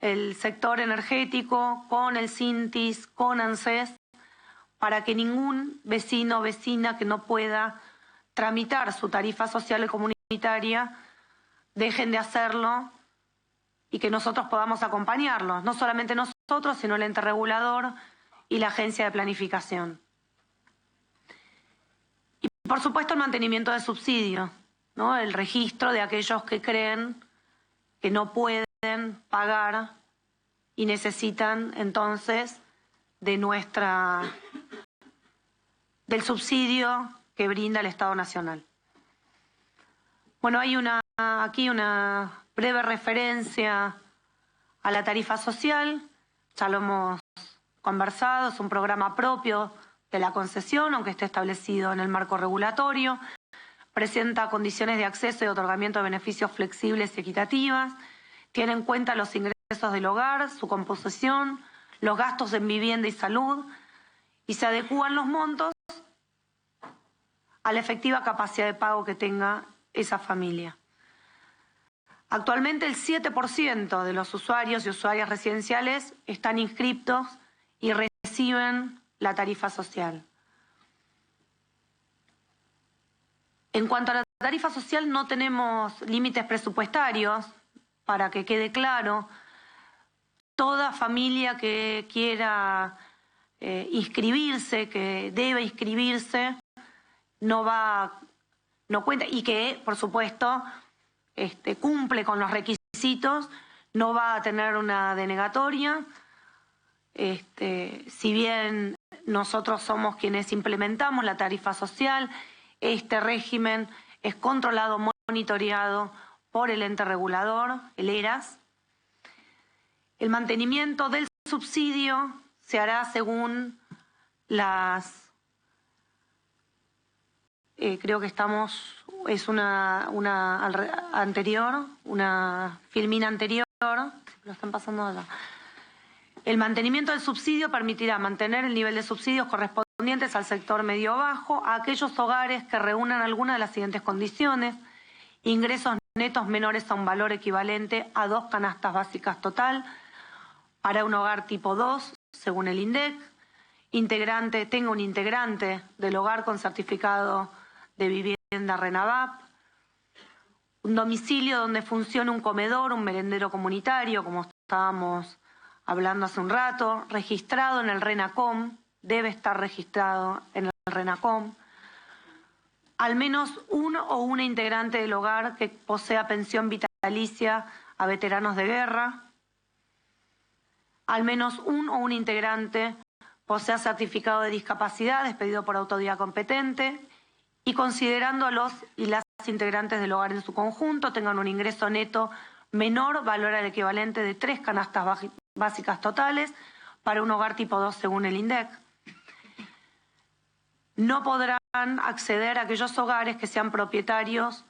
el sector energético, con el CINTIS, con ANSES, para que ningún vecino o vecina que no pueda tramitar su tarifa social y comunitaria dejen de hacerlo y que nosotros podamos acompañarlos, no solamente nosotros, sino el ente regulador y la agencia de planificación. Y por supuesto el mantenimiento de subsidios, ¿no? El registro de aquellos que creen que no pueden pagar y necesitan entonces del subsidio que brinda el Estado Nacional. Bueno, hay aquí una breve referencia a la tarifa social, ya lo hemos conversado, es un programa propio de la concesión, aunque esté establecido en el marco regulatorio, presenta condiciones de acceso y otorgamiento de beneficios flexibles y equitativas, tiene en cuenta los ingresos del hogar, su composición, los gastos en vivienda y salud, y se adecúan los montos a la efectiva capacidad de pago que tenga esa familia. Actualmente el 7% de los usuarios y usuarias residenciales están inscriptos y reciben la tarifa social. En cuanto a la tarifa social, no tenemos límites presupuestarios, para que quede claro. Toda familia que quiera inscribirse, que debe inscribirse, no cuenta, y que, por supuesto, cumple con los requisitos, no va a tener una denegatoria. Si bien nosotros somos quienes implementamos la tarifa social, este régimen es controlado, monitoreado por el ente regulador, el ERAS. El mantenimiento del subsidio se hará según creo que es una anterior, una filmina anterior, lo están pasando allá. El mantenimiento del subsidio permitirá mantener el nivel de subsidios correspondientes al sector medio-bajo a aquellos hogares que reúnan alguna de las siguientes condiciones: ingresos netos menores a un valor equivalente a 2 canastas básicas total para un hogar tipo 2, según el INDEC, tenga un integrante del hogar con certificado de vivienda RENAVAP, un domicilio donde funcione un comedor, un merendero comunitario, como estábamos hablando hace un rato, registrado en el RENACOM, debe estar registrado en el RENACOM, al menos uno o una integrante del hogar que posea pensión vitalicia a veteranos de guerra, al menos un o una integrante posea certificado de discapacidad expedido por autoridad competente, y considerando a los y las integrantes del hogar en su conjunto tengan un ingreso neto menor, valor al equivalente de 3 canastas básicas totales para un hogar tipo 2 según el INDEC. No podrán acceder a aquellos hogares que sean propietarios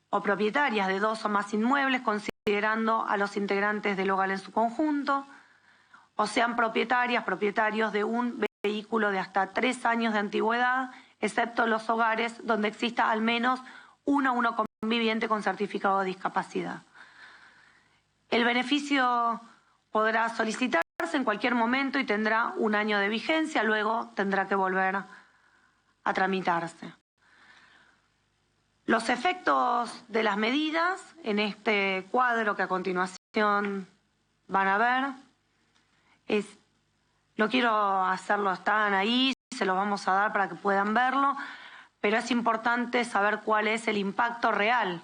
o propietarias de 2 o más inmuebles, considerando a los integrantes del hogar en su conjunto, o sean propietarios de un vehículo de hasta 3 años de antigüedad, excepto los hogares donde exista al menos uno conviviente con certificado de discapacidad. El beneficio podrá solicitarse en cualquier momento y tendrá 1 año de vigencia, luego tendrá que volver a tramitarse. Los efectos de las medidas en este cuadro que a continuación van a ver, no quiero hacerlo, están ahí, se los vamos a dar para que puedan verlo, pero es importante saber cuál es el impacto real,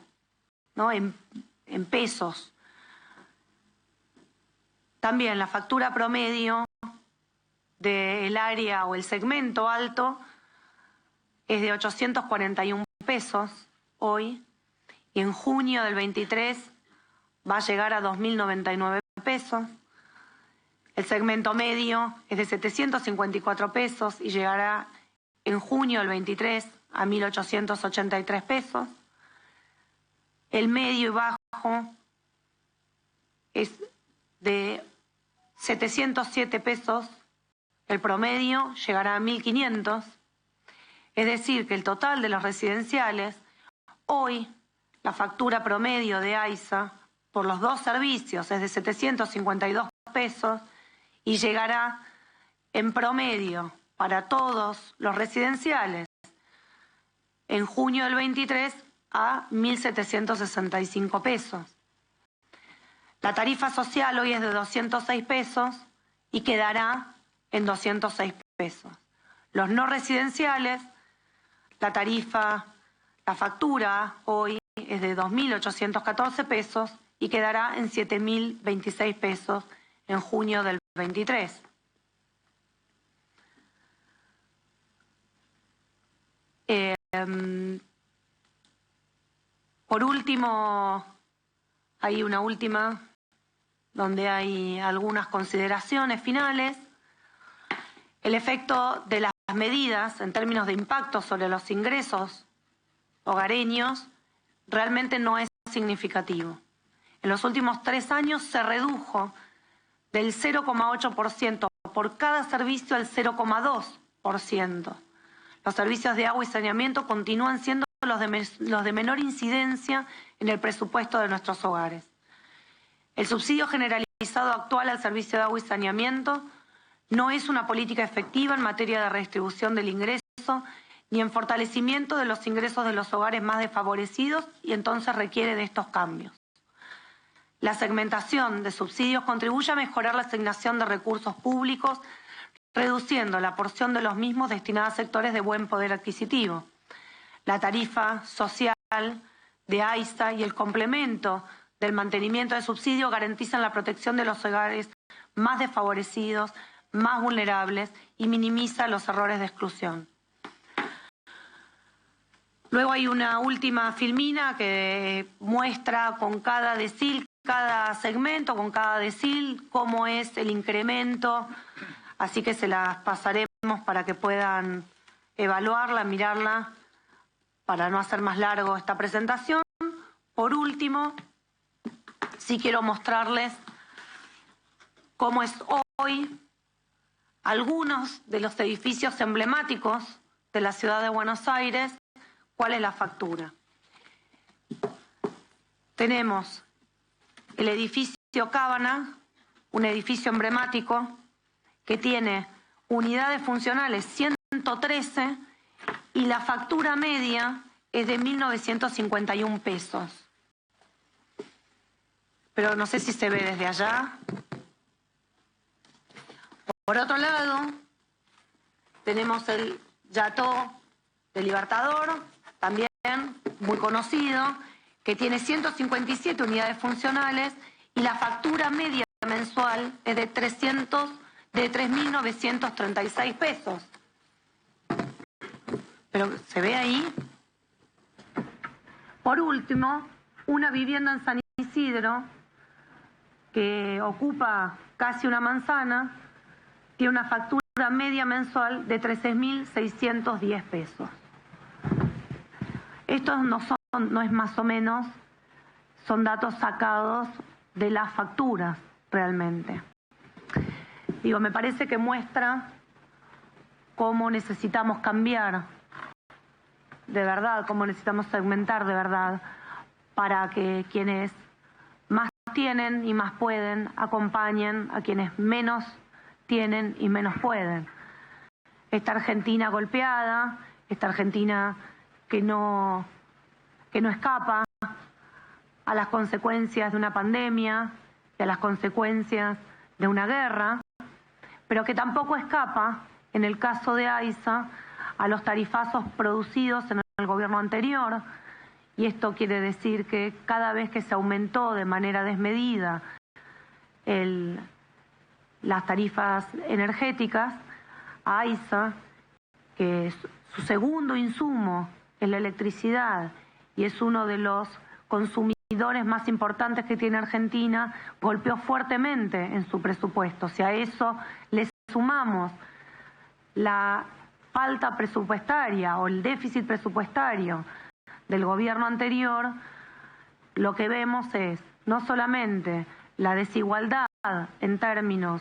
¿no? En pesos. También la factura promedio del área o el segmento alto es de 841 pesos hoy, y en junio del 23 va a llegar a 2.099 pesos. El segmento medio es de 754 pesos y llegará en junio del 23 a 1.883 pesos. El medio y bajo es de 707 pesos, el promedio llegará a 1.500. Es decir, que el total de los residenciales, hoy la factura promedio de AISA por los dos servicios es de 752 pesos y llegará en promedio para todos los residenciales en junio del 23 a 1.765 pesos. La tarifa social hoy es de 206 pesos y quedará en 206 pesos. Los no residenciales, la factura hoy es de 2.814 pesos y quedará en 7.026 pesos en junio del 23. Por último, hay una última donde hay algunas consideraciones finales. El efecto de las medidas en términos de impacto sobre los ingresos hogareños realmente no es significativo. En los últimos 3 años se redujo del 0,8% por cada servicio al 0,2%. Los servicios de agua y saneamiento continúan siendo los de menor incidencia en el presupuesto de nuestros hogares. El subsidio generalizado actual al servicio de agua y saneamiento no es una política efectiva en materia de redistribución del ingreso ni en fortalecimiento de los ingresos de los hogares más desfavorecidos y entonces requiere de estos cambios. La segmentación de subsidios contribuye a mejorar la asignación de recursos públicos, reduciendo la porción de los mismos destinada a sectores de buen poder adquisitivo. La tarifa social de AISA y el complemento del mantenimiento de subsidio garantizan la protección de los hogares más desfavorecidos, más vulnerables y minimiza los errores de exclusión. Luego hay una última filmina que muestra con cada decil, cada segmento, con cada decil, cómo es el incremento, así que se las pasaremos para que puedan evaluarla, mirarla, para no hacer más largo esta presentación. Por último, sí quiero mostrarles cómo es hoy algunos de los edificios emblemáticos de la ciudad de Buenos Aires, cuál es la factura. Tenemos el edificio Cábana, un edificio emblemático que tiene unidades funcionales 113 y la factura media es de 1.951 pesos. Pero no sé si se ve desde allá. Por otro lado, tenemos el Yató de Libertador, también muy conocido, que tiene 157 unidades funcionales y la factura media mensual es de 3.936 pesos. Pero ¿se ve ahí? Por último, una vivienda en San Isidro que ocupa casi una manzana, tiene una factura media mensual de 13.610 pesos. Estos no es más o menos, son datos sacados de las facturas realmente. Digo, me parece que muestra cómo necesitamos cambiar de verdad, cómo necesitamos segmentar de verdad para que quienes más tienen y más pueden acompañen a quienes menos tienen y menos pueden. Esta Argentina golpeada, esta Argentina que no escapa a las consecuencias de una pandemia y a las consecuencias de una guerra, pero que tampoco escapa, en el caso de AISA, a los tarifazos producidos en el gobierno anterior, y esto quiere decir que cada vez que se aumentó de manera desmedida las tarifas energéticas, AISA, que su segundo insumo es la electricidad y es uno de los consumidores más importantes que tiene Argentina, golpeó fuertemente en su presupuesto. Si a eso le sumamos la falta presupuestaria o el déficit presupuestario del gobierno anterior, lo que vemos es no solamente la desigualdad en términos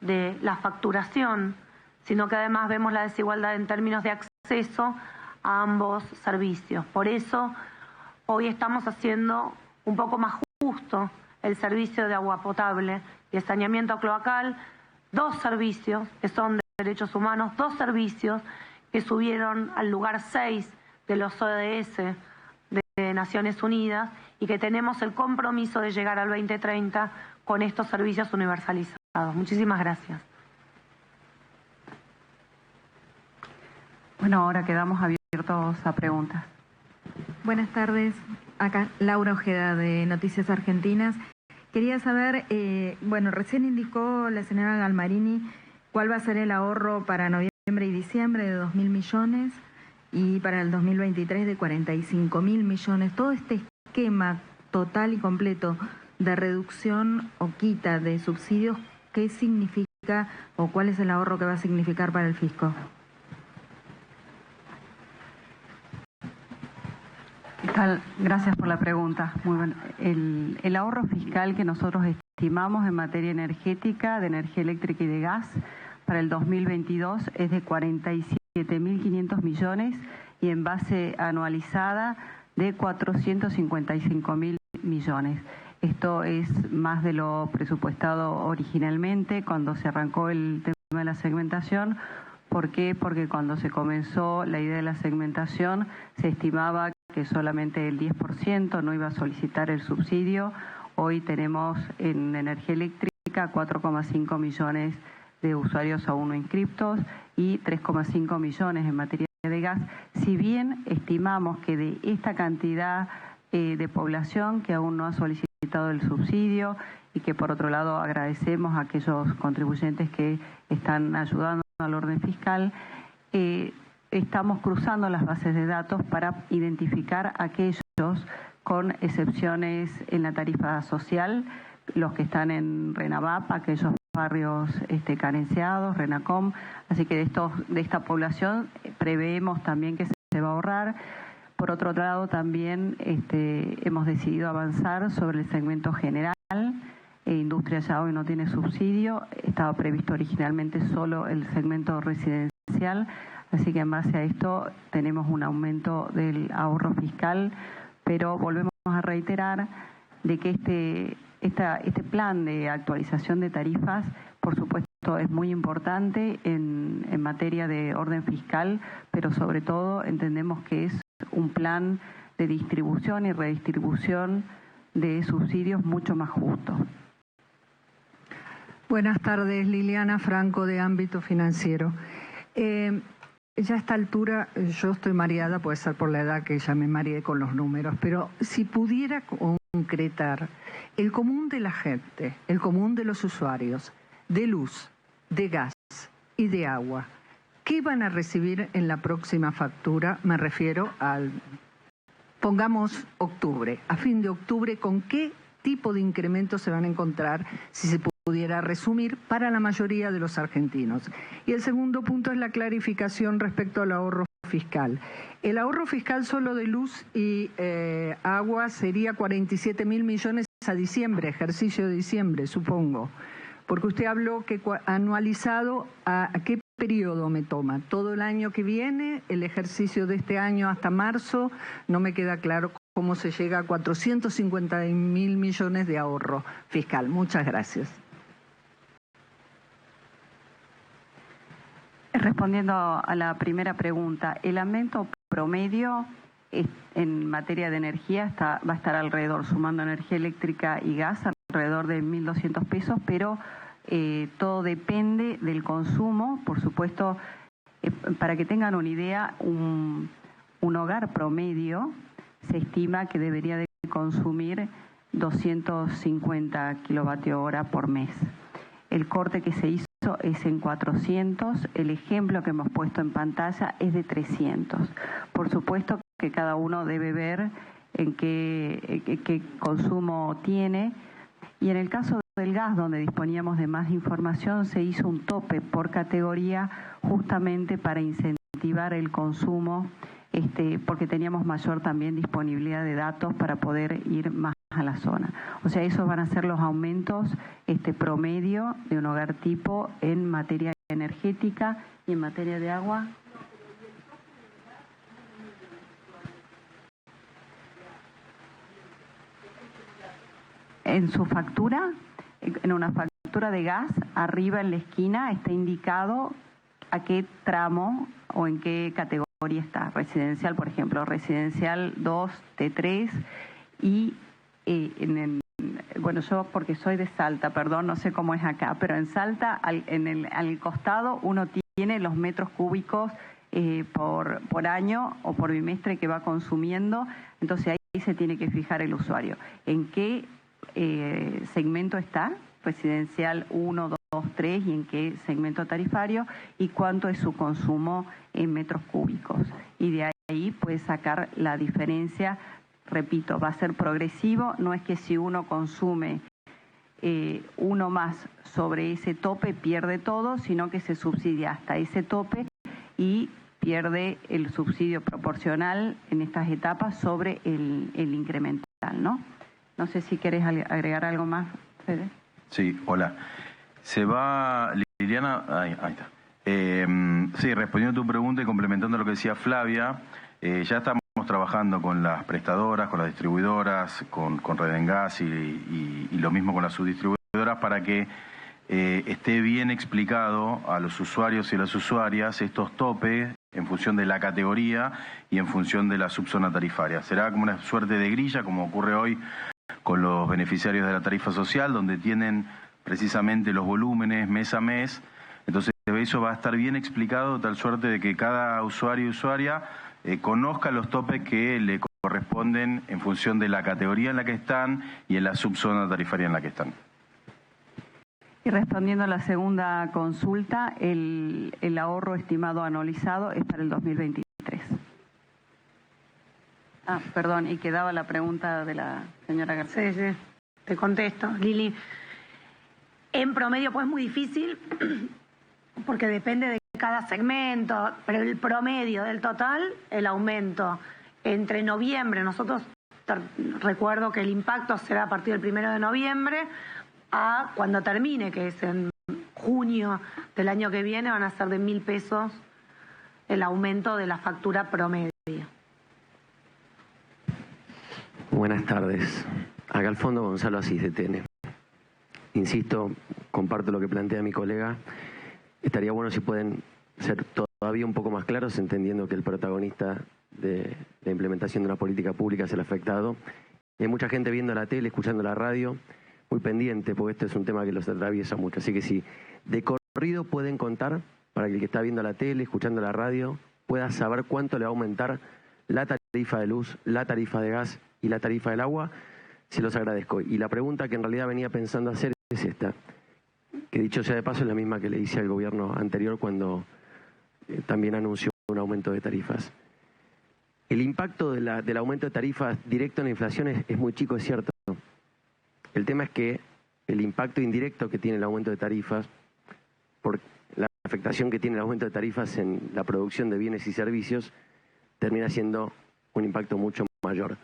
de la facturación, sino que además vemos la desigualdad en términos de acceso acceso a ambos servicios. Por eso hoy estamos haciendo un poco más justo el servicio de agua potable y el saneamiento cloacal, 2 servicios que son de derechos humanos, 2 servicios que subieron al lugar 6 de los ODS de Naciones Unidas y que tenemos el compromiso de llegar al 2030 con estos servicios universalizados. Muchísimas gracias. Bueno, ahora quedamos abiertos a preguntas. Buenas tardes, acá Laura Ojeda de Noticias Argentinas. Quería saber, recién indicó la señora Galmarini cuál va a ser el ahorro para noviembre y diciembre de 2.000 millones y para el 2023 de 45.000 millones. Todo este esquema total y completo de reducción o quita de subsidios, ¿qué significa o cuál es el ahorro que va a significar para el fisco? Gracias por la pregunta. Muy bueno. El ahorro fiscal que nosotros estimamos en materia energética, de energía eléctrica y de gas, para el 2022 es de 47.500 millones y en base anualizada de 455.000 millones. Esto es más de lo presupuestado originalmente cuando se arrancó el tema de la segmentación. ¿Por qué? Porque cuando se comenzó la idea de la segmentación se estimaba que solamente el 10% no iba a solicitar el subsidio. Hoy tenemos en energía eléctrica 4,5 millones de usuarios aún no inscriptos y 3,5 millones en materia de gas. Si bien estimamos que de esta cantidad de población que aún no ha solicitado el subsidio y que por otro lado agradecemos a aquellos contribuyentes que están ayudando al orden fiscal, estamos cruzando las bases de datos para identificar aquellos con excepciones en la tarifa social, los que están en RENAVAP, aquellos barrios carenciados, RENACOM, así que de esta población preveemos también que se va a ahorrar. Por otro lado, también hemos decidido avanzar sobre el segmento general. Industria ya hoy no tiene subsidio, estaba previsto originalmente solo el segmento residencial, así que en base a esto tenemos un aumento del ahorro fiscal, pero volvemos a reiterar de que este plan de actualización de tarifas, por supuesto, es muy importante en materia de orden fiscal, pero sobre todo entendemos que es un plan de distribución y redistribución de subsidios mucho más justo. Buenas tardes, Liliana Franco de Ámbito Financiero. Ya a esta altura yo estoy mareada, puede ser por la edad que ya me mareé con los números, pero si pudiera concretar el común de la gente, el común de los usuarios, de luz, de gas y de agua, ¿qué van a recibir en la próxima factura? Me refiero al, pongamos octubre, a fin de octubre, ¿con qué tipo de incremento se van a encontrar, si se pudiera resumir, para la mayoría de los argentinos? Y el segundo punto es la clarificación respecto al ahorro fiscal. El ahorro fiscal solo de luz y agua sería 47.000 millones a diciembre, ejercicio de diciembre, supongo. Porque usted habló que anualizado, ¿a qué periodo me toma? ¿Todo el año que viene? ¿El ejercicio de este año hasta marzo? No me queda claro cómo se llega a 450.000 millones de ahorro fiscal. Muchas gracias. Respondiendo a la primera pregunta, el aumento promedio en materia de energía va a estar alrededor, sumando energía eléctrica y gas, alrededor de 1.200 pesos, pero todo depende del consumo. Por supuesto, para que tengan una idea, un hogar promedio se estima que debería de consumir 250 kilovatios hora por mes. El corte que se hizo es en 400, el ejemplo que hemos puesto en pantalla es de 300. Por supuesto que cada uno debe ver en qué consumo tiene, y en el caso del gas, donde disponíamos de más información, se hizo un tope por categoría justamente para incentivar el consumo, porque teníamos mayor también disponibilidad de datos para poder ir más a la zona. O sea, esos van a ser los aumentos promedio de un hogar tipo en materia energética y en materia de agua. En su factura, en una factura de gas, arriba en la esquina está indicado a qué tramo o en qué categoría está. Residencial, por ejemplo, residencial 2, T3 y bueno, yo porque soy de Salta, perdón, no sé cómo es acá, pero en Salta al costado uno tiene los metros cúbicos por año o por bimestre que va consumiendo, entonces ahí se tiene que fijar el usuario. ¿En qué segmento está? Residencial 1, 2, 3 y en qué segmento tarifario y cuánto es su consumo en metros cúbicos. Y de ahí puede sacar la diferencia. Repito, va a ser progresivo, no es que si uno consume uno más sobre ese tope pierde todo, sino que se subsidia hasta ese tope y pierde el subsidio proporcional en estas etapas sobre el incremental, ¿no? No sé si querés agregar algo más, Fede. Sí, hola. Se va, Liliana, ahí está. Sí, respondiendo a tu pregunta y complementando lo que decía Flavia, ya estamos trabajando con las prestadoras, con las distribuidoras, con Redengas y lo mismo con las subdistribuidoras para que esté bien explicado a los usuarios y las usuarias estos topes en función de la categoría y en función de la subzona tarifaria. Será como una suerte de grilla, como ocurre hoy con los beneficiarios de la tarifa social, donde tienen precisamente los volúmenes mes a mes. Entonces eso va a estar bien explicado de tal suerte de que cada usuario y usuaria conozca los topes que le corresponden en función de la categoría en la que están y en la subzona tarifaria en la que están. Y respondiendo a la segunda consulta, el ahorro estimado anualizado es para el 2023. Perdón, y quedaba la pregunta de la señora García. Sí, te contesto, Lili. En promedio, pues es muy difícil, porque depende de cada segmento, pero el promedio del total, el aumento entre noviembre, nosotros recuerdo que el impacto será a partir del 1 de noviembre, a cuando termine, que es en junio del año que viene, van a ser de 1.000 pesos el aumento de la factura promedio. Buenas tardes. Acá al fondo Gonzalo Asís de TN. Insisto, comparto lo que plantea mi colega. Estaría bueno si pueden ser todavía un poco más claros, entendiendo que el protagonista de la implementación de una política pública es el afectado. Hay mucha gente viendo la tele, escuchando la radio, muy pendiente, porque este es un tema que los atraviesa mucho. Así que si de corrido pueden contar, para que el que está viendo la tele, escuchando la radio, pueda saber cuánto le va a aumentar la tarifa de luz, la tarifa de gas y la tarifa del agua, se los agradezco. Y la pregunta que en realidad venía pensando hacer es esta, que dicho sea de paso es la misma que le hice al gobierno anterior cuando también anunció un aumento de tarifas. El impacto del aumento de tarifas directo en la inflación es muy chico, es cierto. El tema es que el impacto indirecto que tiene el aumento de tarifas, por la afectación que tiene el aumento de tarifas en la producción de bienes y servicios, termina siendo un impacto mucho mayor.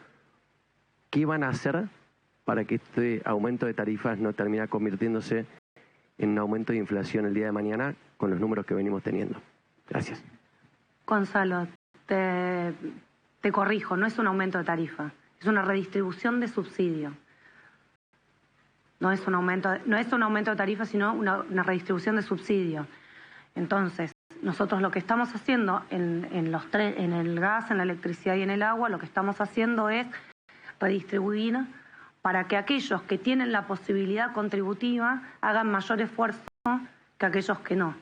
¿Qué van a hacer para que este aumento de tarifas no termine convirtiéndose en un aumento de inflación el día de mañana con los números que venimos teniendo? Gracias. Gonzalo, te corrijo, no es un aumento de tarifa, es una redistribución de subsidio. No es un aumento de tarifa, sino una redistribución de subsidio. Entonces, nosotros lo que estamos haciendo en el gas, en la electricidad y en el agua, lo que estamos haciendo es redistribuir para que aquellos que tienen la posibilidad contributiva hagan mayor esfuerzo que aquellos que no.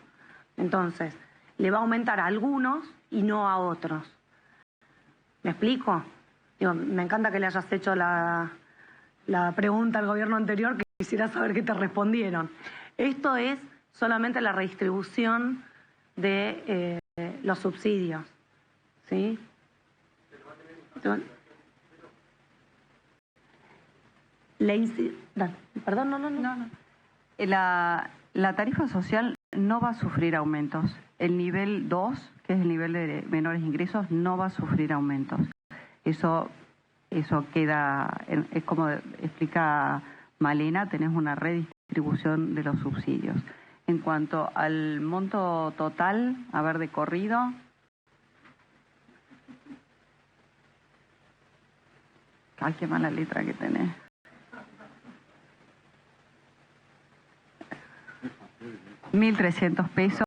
Entonces, le va a aumentar a algunos y no a otros. ¿Me explico? Digo, me encanta que le hayas hecho la pregunta al gobierno anterior, que quisiera saber qué te respondieron. Esto es solamente la redistribución de los subsidios, ¿sí? Perdón, no. La tarifa social no va a sufrir aumentos. El nivel 2, que es el nivel de menores ingresos, no va a sufrir aumentos. Eso queda, es como explica Malena, tenés una redistribución de los subsidios. En cuanto al monto total, a ver, de corrido. Ay, qué mala letra que tenés. 1.300 pesos.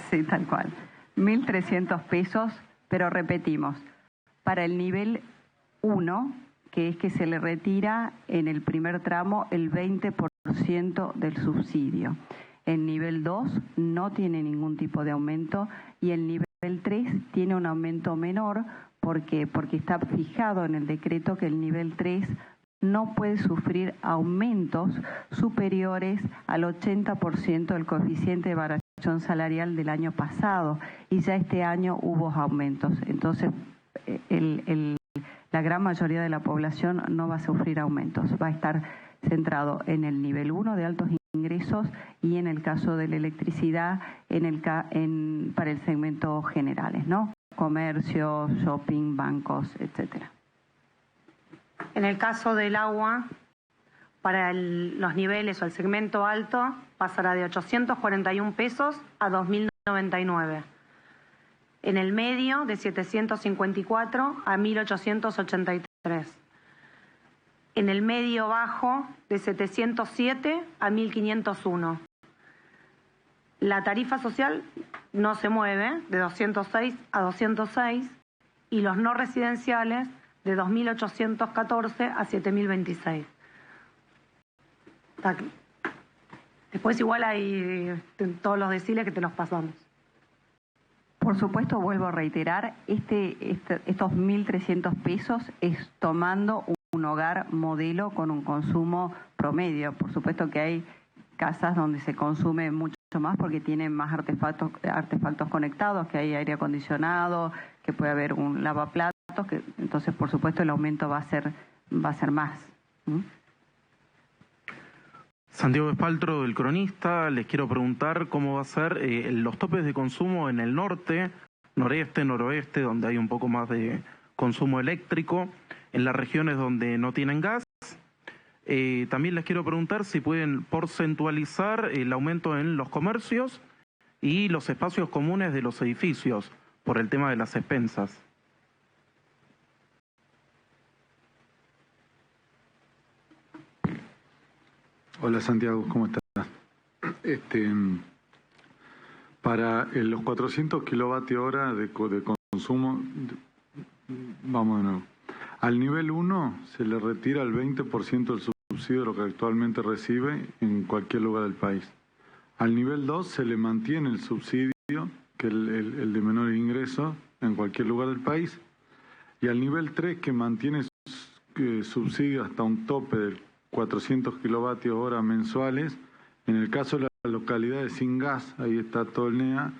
Sí, tal cual. 1.300 pesos, pero repetimos, para el nivel 1, que es que se le retira en el primer tramo el 20% del subsidio. El nivel 2 no tiene ningún tipo de aumento y el nivel 3 tiene un aumento menor. ¿Por qué? Porque está fijado en el decreto que el nivel 3 no puede sufrir aumentos superiores al 80% del coeficiente de variación salarial del año pasado, y ya este año hubo aumentos. Entonces, la gran mayoría de la población no va a sufrir aumentos, va a estar centrado en el nivel 1 de altos ingresos y en el caso de la electricidad para el segmento generales, ¿no? Comercio, shopping, bancos, etcétera. En el caso del agua, para los niveles o el segmento alto, pasará de 841 pesos a 2.099. En el medio, de 754 a 1.883. En el medio bajo, de 707 a 1.501. La tarifa social no se mueve, de 206 a 206, y los no residenciales, de 2.814 a 7.026. Después igual hay todos los deciles que te los pasamos. Por supuesto, vuelvo a reiterar, estos 1.300 pesos es tomando un hogar modelo con un consumo promedio. Por supuesto que hay casas donde se consume mucho más porque tienen más artefactos conectados, que hay aire acondicionado, que puede haber un lavaplatos, entonces por supuesto el aumento va a ser más. Santiago Espaltro, del Cronista, les quiero preguntar cómo va a ser los topes de consumo en el norte, noreste, noroeste, donde hay un poco más de consumo eléctrico, en las regiones donde no tienen gas. También les quiero preguntar si pueden porcentualizar el aumento en los comercios y los espacios comunes de los edificios por el tema de las expensas. Hola Santiago, ¿cómo estás? Para los 400 kilovatios hora de consumo, vamos de nuevo. Al nivel 1 se le retira el 20% del subsidio de lo que actualmente recibe en cualquier lugar del país. Al nivel 2 se le mantiene el subsidio, que es el de menor ingreso, en cualquier lugar del país. Y al nivel 3, que mantiene subsidio hasta un tope de 400 kilovatios hora mensuales. En el caso de las localidades sin gas, ahí está todo el NEA,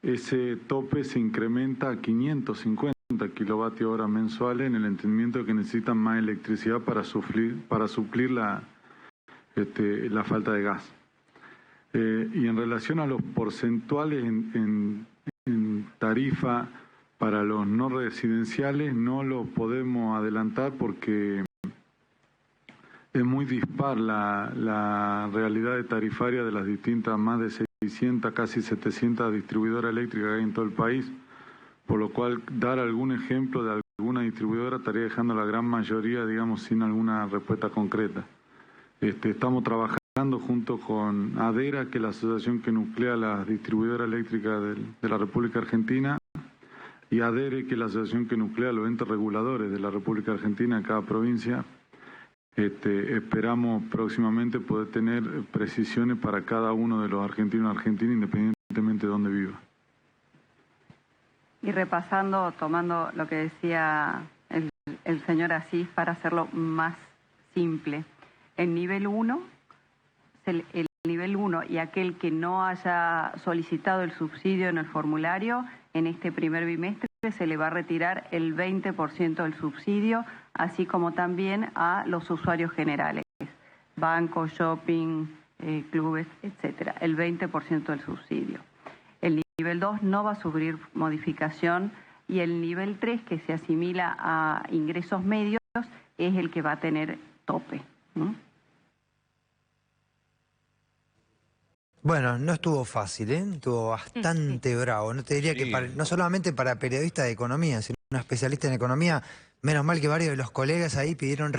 ese tope se incrementa a 550 kilovatios hora mensuales, en el entendimiento de que necesitan más electricidad para suplir la falta de gas. Y en relación a los porcentuales en tarifa para los no residenciales, no lo podemos adelantar porque es muy dispar la realidad tarifaria de las distintas, más de 600, casi 700 distribuidoras eléctricas que hay en todo el país, por lo cual dar algún ejemplo de alguna distribuidora estaría dejando a la gran mayoría, digamos, sin alguna respuesta concreta. Estamos trabajando junto con ADERA, que es la asociación que nuclea las distribuidoras eléctricas de la República Argentina, y ADERE, que es la asociación que nuclea los entes reguladores de la República Argentina en cada provincia. Esperamos próximamente poder tener precisiones para cada uno de los argentinos y argentinas, independientemente de dónde viva. Y repasando, tomando lo que decía el señor Asís, para hacerlo más simple, el nivel 1, el nivel 1 y aquel que no haya solicitado el subsidio en el formulario, en este primer bimestre se le va a retirar el 20% del subsidio, así como también a los usuarios generales, bancos, shopping, clubes, etcétera, el 20% del subsidio. El nivel 2 no va a sufrir modificación y el nivel 3, que se asimila a ingresos medios, es el que va a tener tope. Bueno, no estuvo fácil, estuvo bastante bravo. No te diría que no solamente para periodistas de economía, sino un especialista en economía. Menos mal que varios de los colegas ahí pidieron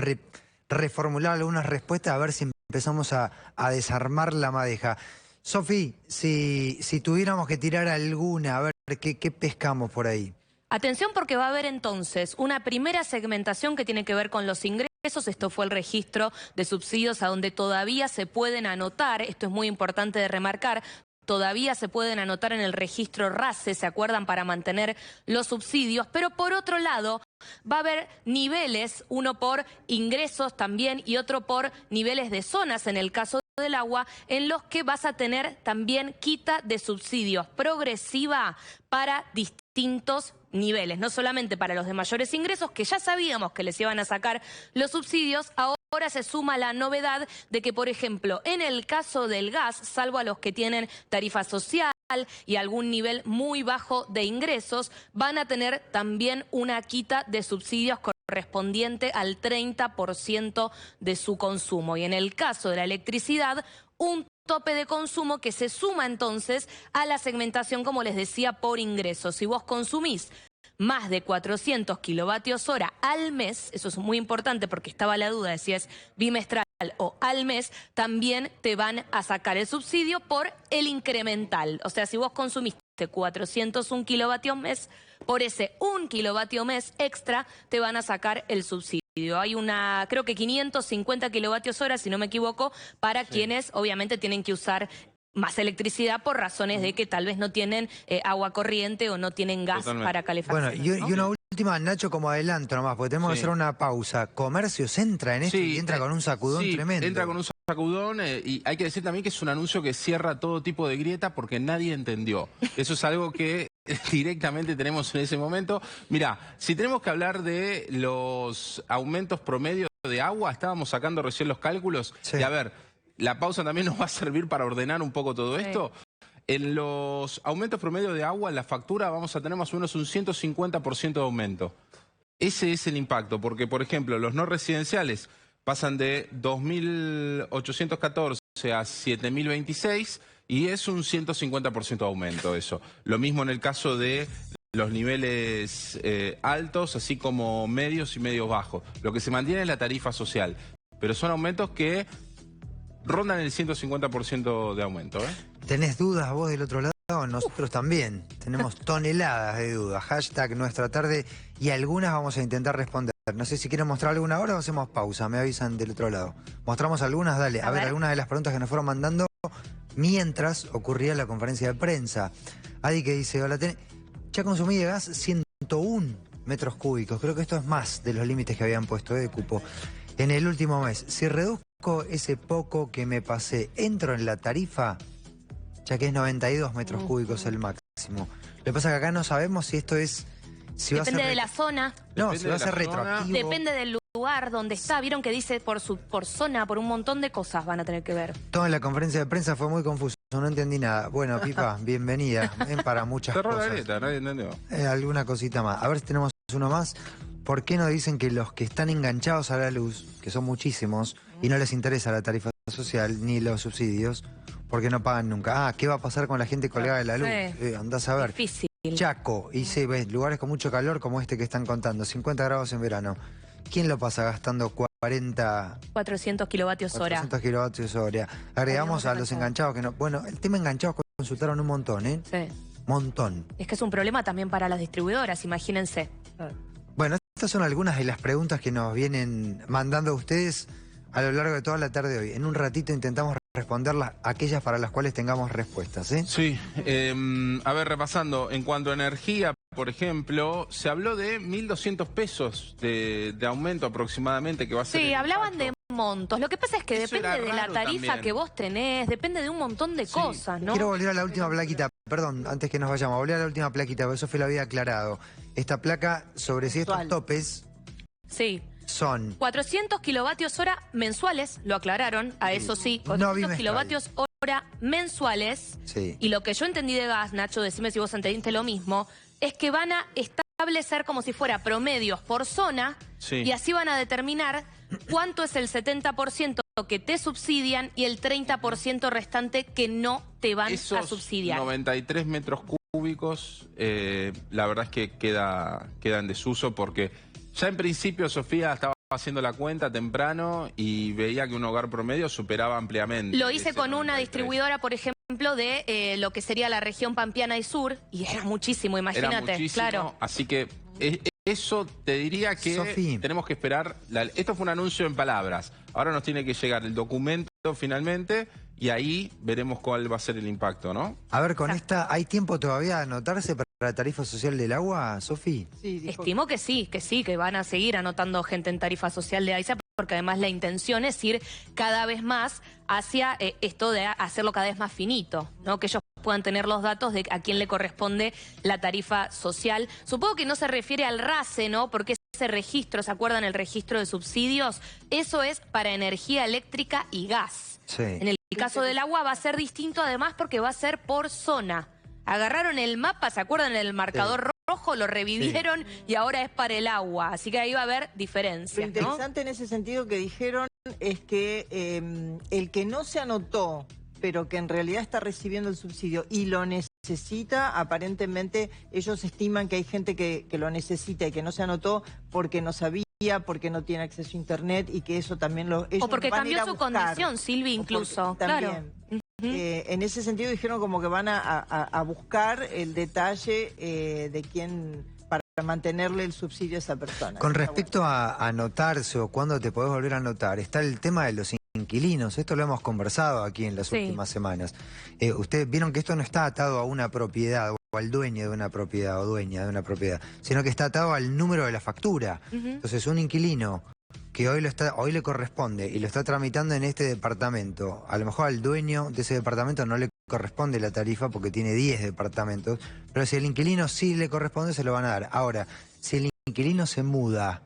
reformular algunas respuestas a ver si empezamos a desarmar la madeja. Sofi, si tuviéramos que tirar alguna, a ver, ¿qué pescamos por ahí? Atención porque va a haber entonces una primera segmentación que tiene que ver con los ingresos. Esto fue el registro de subsidios a donde todavía se pueden anotar, esto es muy importante de remarcar, todavía se pueden anotar en el registro RACE, ¿se acuerdan? Para mantener los subsidios, pero por otro lado va a haber niveles, uno por ingresos también y otro por niveles de zonas en el caso del agua, en los que vas a tener también quita de subsidios progresiva para distintos niveles, no solamente para los de mayores ingresos, que ya sabíamos que les iban a sacar los subsidios, ahora se suma la novedad de que, por ejemplo, en el caso del gas, salvo a los que tienen tarifa social y algún nivel muy bajo de ingresos, van a tener también una quita de subsidios correspondiente al 30% de su consumo. Y en el caso de la electricidad, un tope de consumo que se suma entonces a la segmentación, como les decía, por ingresos. Si vos consumís más de 400 kilovatios hora al mes, eso es muy importante porque estaba la duda de si es bimestral o al mes, también te van a sacar el subsidio por el incremental. O sea, si vos consumiste 401 kilovatios mes, por ese 1 kilovatio mes extra te van a sacar el subsidio. Hay creo que 550 kilovatios hora, si no me equivoco, para quienes obviamente tienen que usar más electricidad por razones de que tal vez no tienen agua corriente o no tienen gas para calefacción. Bueno, ¿no? y una última, Nacho, como adelanto nomás, porque tenemos que hacer una pausa. Comercios entra en esto y entra con un sacudón tremendo. Entra con un sacudón y hay que decir también que es un anuncio que cierra todo tipo de grieta porque nadie entendió. Eso es algo que directamente tenemos en ese momento. Mirá, si tenemos que hablar de los aumentos promedio de agua, estábamos sacando recién los cálculos y a ver, la pausa también nos va a servir para ordenar un poco todo esto. En los aumentos promedio de agua, en la factura vamos a tener más o menos un 150% de aumento. Ese es el impacto, porque por ejemplo, los no residenciales pasan de 2.814 a 7.026 y es un 150% de aumento eso. Lo mismo en el caso de los niveles altos, así como medios y medios bajos. Lo que se mantiene es la tarifa social, pero son aumentos que rondan el 150% de aumento. ¿Tenés dudas vos del otro lado? Nosotros también. Tenemos toneladas de dudas. Hashtag Nuestra Tarde y algunas vamos a intentar responder. No sé si quieren mostrar alguna hora o hacemos pausa. Me avisan del otro lado. ¿Mostramos algunas? Dale. A ver, algunas de las preguntas que nos fueron mandando mientras ocurría la conferencia de prensa. Adi que dice, hola, ya consumí de gas 101 metros cúbicos. Creo que esto es más de los límites que habían puesto de cupo en el último mes. Si reduzco ese poco que me pasé, entro en la tarifa, ya que es 92 metros cúbicos el máximo. Lo que pasa es que acá no sabemos si esto es... Si Depende va a ser de la zona. No, si va a ser retroactivo. Depende del lugar donde está. Vieron que dice por zona, por un montón de cosas van a tener que ver. Todo en la conferencia de prensa fue muy confuso, no entendí nada. Bueno, Pipa, bienvenida. Ven para muchas cosas. Nadie entendió. Alguna cosita más. A ver si tenemos uno más. ¿Por qué no dicen que los que están enganchados a la luz, que son muchísimos, y no les interesa la tarifa social ni los subsidios, porque no pagan nunca? ¿Qué va a pasar con la gente colgada de la luz? Andás a ver. Difícil. Chaco, y sí, ves, lugares con mucho calor como este que están contando, 50 grados en verano. ¿Quién lo pasa gastando 400 kilovatios hora? 400 kilovatios hora. Agregamos a los enganchados que no... Bueno, el tema enganchados consultaron un montón, ¿eh? Sí. Montón. Es que es un problema también para las distribuidoras, imagínense. Bueno, estas son algunas de las preguntas que nos vienen mandando ustedes a lo largo de toda la tarde de hoy. En un ratito intentamos responderlas, aquellas para las cuales tengamos respuestas, ¿eh? Sí, a ver, repasando, en cuanto a energía, por ejemplo, se habló de 1.200 pesos de aumento aproximadamente que va a ser. Sí, hablaban de montos. Lo que pasa es que depende de la tarifa que vos tenés, depende de un montón de cosas, ¿no? Quiero volver a la última plaquita, perdón, antes que nos vayamos, volver a la última plaquita, porque Sofía lo había aclarado. Esta placa sobre si estos topes son 400 kilovatios hora mensuales, lo aclararon, a eso sí, 400 kilovatios hora mensuales. Y lo que yo entendí de gas, Nacho, decime si vos entendiste lo mismo, es que van a establecer como si fuera promedios por zona y así van a determinar cuánto es el 70% que te subsidian y el 30% restante que no te van a subsidiar. 93 metros cúbicos, la verdad es que queda en desuso porque ya en principio, Sofía, estaba haciendo la cuenta temprano y veía que un hogar promedio superaba ampliamente. Lo hice con una 93. distribuidora, por ejemplo, de lo que sería la región Pampeana y Sur, y era muchísimo, imagínate. Era muchísimo, claro. así que eso te diría que Sofía. tenemos que esperar. Esto fue un anuncio en palabras. Ahora nos tiene que llegar el documento finalmente y ahí veremos cuál va a ser el impacto, ¿no? A ver, con esta, ¿hay tiempo todavía de anotarse para la tarifa social del agua, Sofi? Sí, Estimo que sí, que van a seguir anotando gente en tarifa social de AISA, porque además la intención es ir cada vez más hacia esto de hacerlo cada vez más finito, ¿no? Que ellos puedan tener los datos de a quién le corresponde la tarifa social. Supongo que no se refiere al RACE, ¿no? Porque ese registro, ¿se acuerdan el registro de subsidios? Eso es para energía eléctrica y gas. Sí. En el caso del agua va a ser distinto además porque va a ser por zona. Agarraron el mapa, ¿se acuerdan? El marcador rojo, lo revivieron y ahora es para el agua. Así que ahí va a haber diferencias, Lo interesante en ese sentido que dijeron es que el que no se anotó, pero que en realidad está recibiendo el subsidio y lo necesita, aparentemente ellos estiman que hay gente que lo necesita y que no se anotó porque no sabía, porque no tiene acceso a internet y que eso también ellos o porque van a ir cambió a su buscar. condición, Silvi, incluso. También. Claro. En ese sentido dijeron como que van a buscar el detalle de quién para mantenerle el subsidio a esa persona. Con respecto a anotarse o cuándo te podés volver a anotar, está el tema de los inquilinos. Esto lo hemos conversado aquí en las últimas semanas. Ustedes vieron que esto no está atado a una propiedad o al dueño de una propiedad o dueña de una propiedad, sino que está atado al número de la factura. Entonces, un inquilino que hoy le corresponde y lo está tramitando en este departamento, a lo mejor al dueño de ese departamento no le corresponde la tarifa porque tiene 10 departamentos, pero si al inquilino sí le corresponde, se lo van a dar. Ahora, si el inquilino se muda,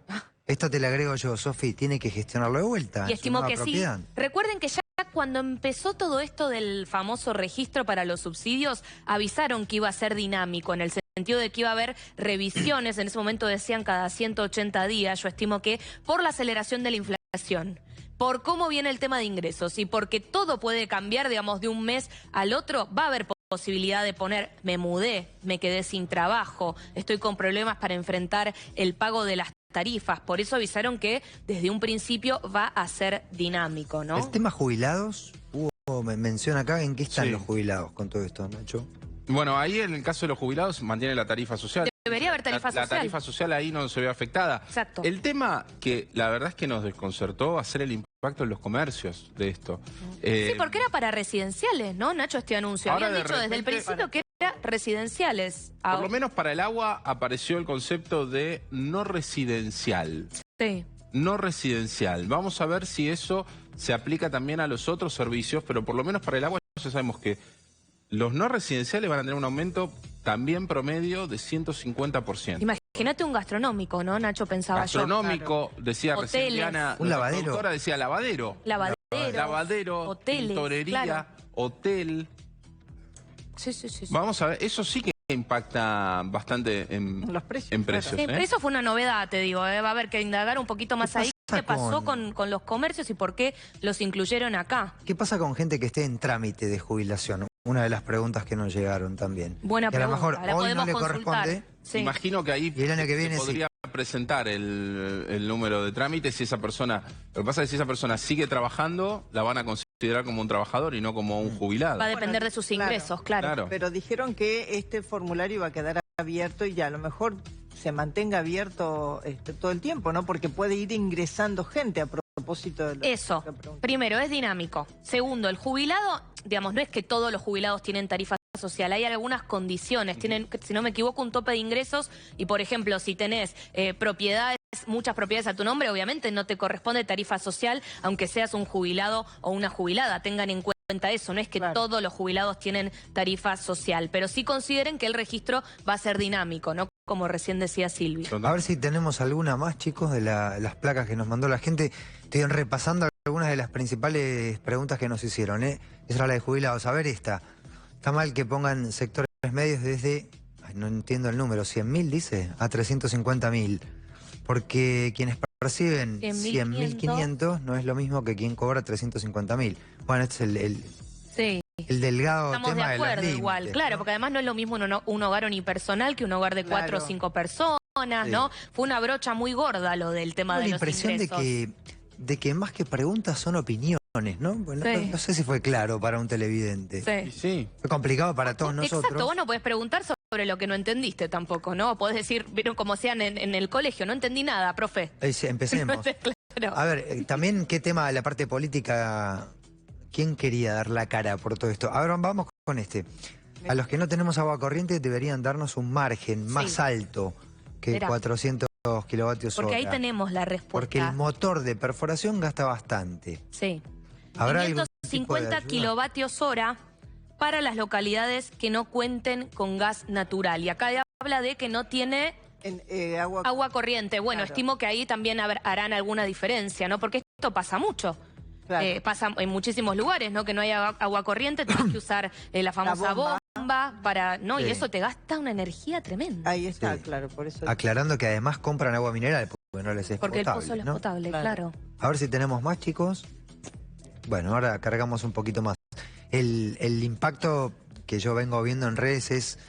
esto te lo agrego yo, Sofi, tiene que gestionarlo de vuelta. Y estimo que propiedad. sí. Recuerden que ya cuando empezó todo esto del famoso registro para los subsidios, avisaron que iba a ser dinámico en el sentido de que iba a haber revisiones. En ese momento decían cada 180 días. Yo estimo que por la aceleración de la inflación, por cómo viene el tema de ingresos y porque todo puede cambiar, digamos, de un mes al otro, va a haber posibilidad de poner, me mudé, me quedé sin trabajo, estoy con problemas para enfrentar el pago de las tarifas. Por eso avisaron que desde un principio va a ser dinámico, ¿no? El tema jubilados, hubo mención acá, ¿en qué están los jubilados con todo esto, Nacho? Bueno, ahí en el caso de los jubilados mantiene la tarifa social. Debería haber tarifa social. La tarifa social ahí no se ve afectada. Exacto. El tema que la verdad es que nos desconcertó va a ser el impacto en los comercios de esto. Sí, porque era para residenciales, ¿no, Nacho, este anuncio? Ahora Habían de dicho desde el repente, principio que era residenciales. Por lo menos para el agua apareció el concepto de no residencial. Sí. No residencial. Vamos a ver si eso se aplica también a los otros servicios, pero por lo menos para el agua ya sabemos que los no residenciales van a tener un aumento también promedio de 150%. Imagínate un gastronómico, ¿no, Nacho? Pensaba Gastronómico, yo. decía recién Hoteles. Diana, Un nuestra lavadero. productora decía lavadero. Lavadero, hoteles, tintorería, claro. hotel. Sí, sí, sí. Vamos a ver, eso sí que impacta bastante en los precios. En precios, Sí, pero eso fue una novedad, te digo. Va a haber que indagar un poquito más ahí. ¿Qué pasó con los comercios y por qué los incluyeron acá? ¿Qué pasa con gente que esté en trámite de jubilación? Una de las preguntas que nos llegaron también. Buena que a lo pregunta. mejor La hoy no podemos le consultar. corresponde. Sí. Imagino que ahí Y el año que se viene podría presentar el número de trámites si esa persona... Lo que pasa es que si esa persona sigue trabajando, la van a considerar como un trabajador y no como un jubilado. Va a depender de sus ingresos, claro. Pero dijeron que este formulario iba a quedar abierto y ya a lo mejor se mantenga abierto todo el tiempo, ¿no? Porque puede ir ingresando gente a propósito de lo Eso, primero, es dinámico. Segundo, el jubilado, digamos, no es que todos los jubilados tienen tarifa social, hay algunas condiciones, tienen, si no me equivoco, un tope de ingresos y, por ejemplo, si tenés propiedades, muchas propiedades a tu nombre, obviamente no te corresponde tarifa social, aunque seas un jubilado o una jubilada, tengan en cuenta eso, no es que todos los jubilados tienen tarifa social, pero sí consideren que el registro va a ser dinámico, ¿no? Como recién decía Silvia. A ver si tenemos alguna más, chicos, de las placas que nos mandó la gente. Estoy repasando algunas de las principales preguntas que nos hicieron, ¿eh? Esa era la de jubilados. A ver esta. Está mal que pongan sectores medios desde, no entiendo el número, 100.000 dice, a 350.000. Porque quienes perciben 100.500 no es lo mismo que quien cobra 350.000. Bueno, este es el delgado Estamos tema de acuerdo de los igual, límites, claro, ¿no? porque además no es lo mismo un hogar unipersonal que un hogar de 4 o 5 personas. sí. ¿no? Fue una brocha muy gorda lo del tema de los ingresos. La impresión de que más que preguntas son opiniones, ¿no? Bueno, no sé si fue claro para un televidente. Sí. Fue complicado para todos nosotros. Exacto, vos no podés preguntar sobre lo que no entendiste tampoco, ¿no? Podés decir, vieron como sean en el colegio, no entendí nada, profe. Empecemos. Claro. A ver, también qué tema de la parte política, ¿quién quería dar la cara por todo esto? Ahora vamos con este. A los que no tenemos agua corriente deberían darnos un margen más alto que 400 kilovatios hora. Porque ahí tenemos la respuesta. Porque el motor de perforación gasta bastante. Sí. ¿Habrá 550 kilovatios hora para las localidades que no cuenten con gas natural. Y acá habla de que no tiene agua corriente. Bueno, estimo que ahí también harán alguna diferencia, ¿no? Porque esto pasa mucho. Pasa en muchísimos lugares, ¿no? Que no hay agua corriente, tenés que usar la famosa bomba para... ¿no? Y eso te gasta una energía tremenda. Ahí está, claro, por eso... Aclarando que además compran agua mineral, porque no les es porque potable, el pozo no es potable, claro. A ver si tenemos más, chicos. Bueno, ahora cargamos un poquito más. El impacto que yo vengo viendo en redes es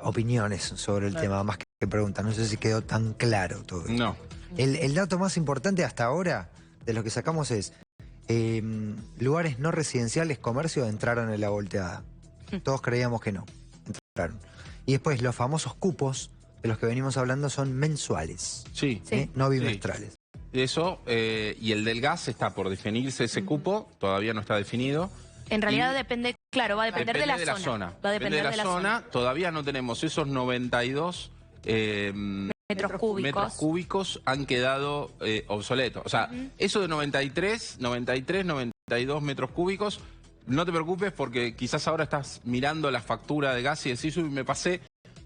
opiniones sobre el tema, más que preguntas. No sé si quedó tan claro todo esto. No. El dato más importante hasta ahora de lo que sacamos es lugares no residenciales, comercio, entraron en la volteada. Todos creíamos que no. Entraron. Y después los famosos cupos de los que venimos hablando son mensuales. Sí. No bimestrales. Eso, y el del gas está por definirse ese cupo, todavía no está definido. En realidad depende, claro, va a depender de la zona. Va a depender de la zona. Todavía no tenemos esos 92 metros cúbicos han quedado obsoletos. O sea, eso de 92 metros cúbicos, no te preocupes porque quizás ahora estás mirando la factura de gas y decís, uy, me pasé.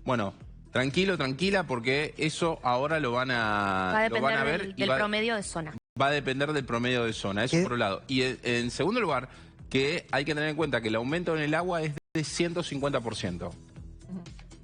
Bueno, tranquilo, tranquila, porque eso ahora lo van a ver. Del promedio de zona. Va a depender del promedio de zona, eso por un lado. Y en segundo lugar, que hay que tener en cuenta que el aumento en el agua es de 150%.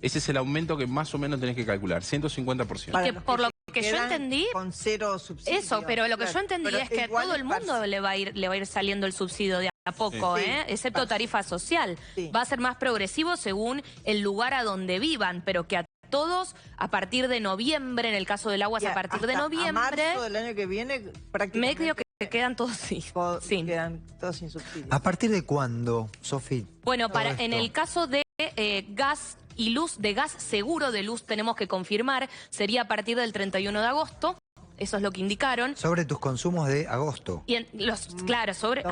Ese es el aumento que más o menos tenés que calcular, 150%. Que por lo que yo entendí... Con cero subsidio. Eso, pero lo que yo entendí es que a todo el mundo le va a ir saliendo el subsidio de a poco, excepto tarifa social. Va a ser más progresivo según el lugar a donde vivan, pero que a todos a partir de noviembre, en el caso del agua es a partir de noviembre. A marzo del año que viene prácticamente... Medio que quedan todos Quedan todos sin subsidio. ¿A partir de cuándo, Sofi? Bueno, en el caso de gas y luz, de gas seguro de luz tenemos que confirmar, sería a partir del 31 de agosto. Eso es lo que indicaron. Sobre tus consumos de agosto. Y claro, sobre...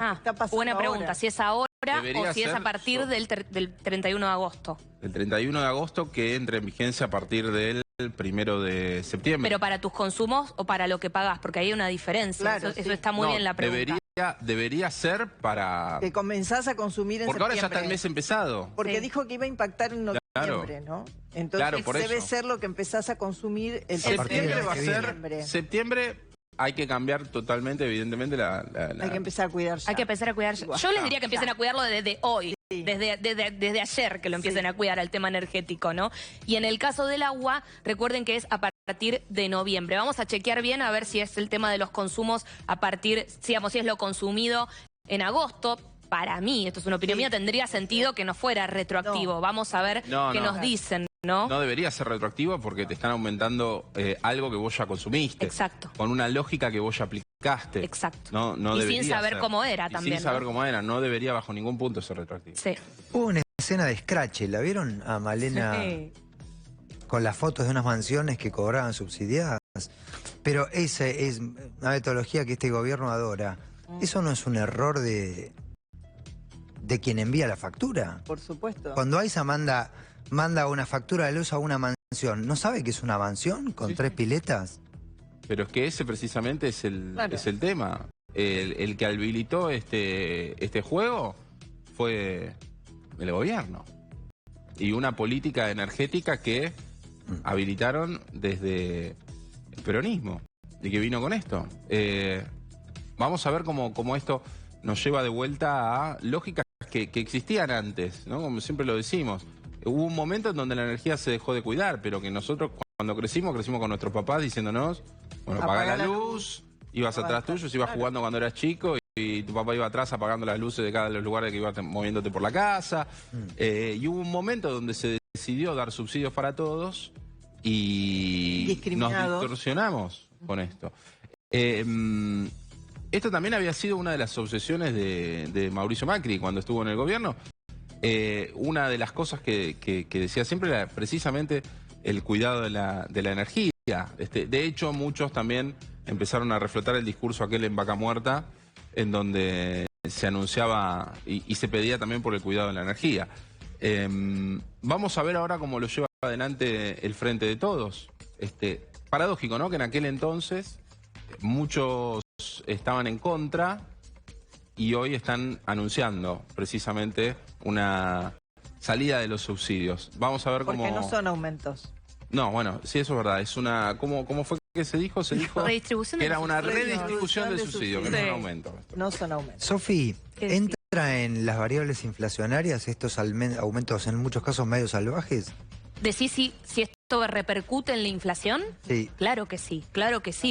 buena pregunta. Ahora. Si es ahora Debería o si es a partir del 31 de agosto. El 31 de agosto que entre en vigencia a partir del 1 de septiembre. Pero para tus consumos o para lo que pagás, porque hay una diferencia. Claro, eso está muy bien la pregunta. Debería ser para... Que comenzás a consumir en septiembre. Porque ahora ya está el mes empezado. Porque dijo que iba a impactar en noviembre, ¿no? Entonces debe ser lo que empezás a consumir el septiembre. Va a ser septiembre. Hay que cambiar totalmente, evidentemente, Hay que empezar a cuidar ya. Hay que empezar a cuidar ya. Yo les diría que empiecen a cuidarlo desde hoy. Desde ayer que lo empiecen a cuidar al tema energético, ¿no? Y en el caso del agua, recuerden que es a partir de noviembre. Vamos a chequear bien a ver si es el tema de los consumos a partir, digamos, si es lo consumido en agosto. Para mí, esto es una opinión mía, tendría sentido que no fuera retroactivo. Vamos a ver qué nos dicen, ¿no? No debería ser retroactivo porque te están aumentando algo que vos ya consumiste. Exacto. Con una lógica que vos ya aplicaste. Exacto. No y debería sin saber ser. cómo era también. Sin saber cómo era, no debería bajo ningún punto ser retroactivo. Sí. Hubo una escena de Scratch, ¿la vieron a Malena con las fotos de unas mansiones que cobraban subsidiadas? Pero esa es una metodología que este gobierno adora. ¿Eso no es un error de quien envía la factura? Por supuesto. Cuando AISA manda una factura de luz a una mansión, ¿no sabe que es una mansión con 3 piletas? Pero es que ese precisamente es el tema. El que habilitó este juego fue el gobierno. Y una política energética que habilitaron desde el peronismo. Y que vino con esto. Vamos a ver cómo esto nos lleva de vuelta a lógicas que existían antes, ¿no? Como siempre lo decimos. Hubo un momento en donde la energía se dejó de cuidar, pero que nosotros cuando crecimos con nuestros papás diciéndonos, bueno, apaga la luz, ibas atrás tuyo, ibas jugando cuando eras chico y tu papá iba atrás apagando las luces de cada de los lugares que ibas moviéndote por la casa. Y hubo un momento donde se decidió dar subsidios para todos y nos distorsionamos con esto. Esto también había sido una de las obsesiones de Mauricio Macri cuando estuvo en el gobierno. Una de las cosas que decía siempre era precisamente el cuidado de la energía. De hecho, muchos también empezaron a reflotar el discurso aquel en Vaca Muerta, en donde se anunciaba y se pedía también por el cuidado de la energía. Vamos a ver ahora cómo lo lleva adelante el Frente de Todos. Paradójico, ¿no? Que en aquel entonces muchos estaban en contra y hoy están anunciando precisamente una salida de los subsidios. Vamos a ver cómo... Porque no son aumentos. No, bueno, sí, eso es verdad. Es una... ¿Cómo fue que se dijo? Se dijo que era una redistribución de subsidios, que no son aumentos. No son aumentos. Sofi, ¿entra en las variables inflacionarias estos aumentos en muchos casos medio salvajes? ¿Decís si esto repercute en la inflación? Sí. Claro que sí.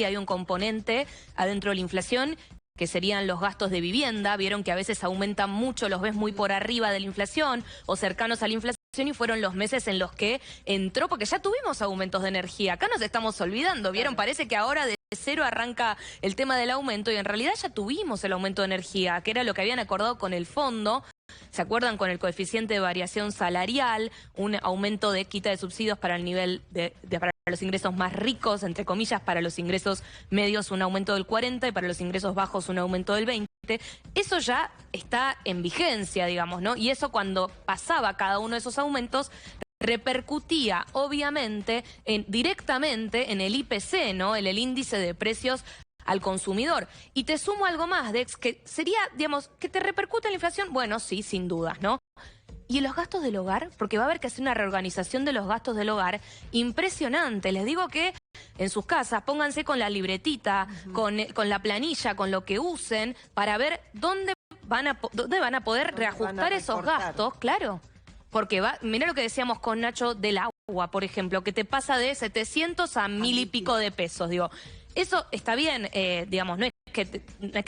Hay un componente adentro de la inflación que serían los gastos de vivienda. Vieron que a veces aumentan mucho, los ves muy por arriba de la inflación o cercanos a la inflación, y fueron los meses en los que entró, porque ya tuvimos aumentos de energía. Acá nos estamos olvidando, ¿vieron? Parece que ahora de cero arranca el tema del aumento y en realidad ya tuvimos el aumento de energía, que era lo que habían acordado con el fondo. ¿Se acuerdan? Con el coeficiente de variación salarial, un aumento de quita de subsidios para el nivel para los ingresos más ricos, entre comillas, para los ingresos medios un aumento del 40% y para los ingresos bajos un aumento del 20%. Eso ya está en vigencia, digamos, ¿no? Y eso cuando pasaba cada uno de esos aumentos repercutía obviamente directamente en el IPC, ¿no? En el índice de precios al consumidor. Y te sumo algo más, Dex, que sería, digamos, que te repercute en la inflación. Bueno, sí, sin dudas, ¿no? ¿Y en los gastos del hogar? Porque va a haber que hacer una reorganización de los gastos del hogar impresionante. Les digo que en sus casas pónganse con la libretita, con la planilla, con lo que usen, para ver dónde van a poder reajustar esos gastos, claro. Porque mirá lo que decíamos con Nacho del agua, por ejemplo, que te pasa de 700 a 1000 y pico de pesos, digo. Eso está bien, digamos, no es que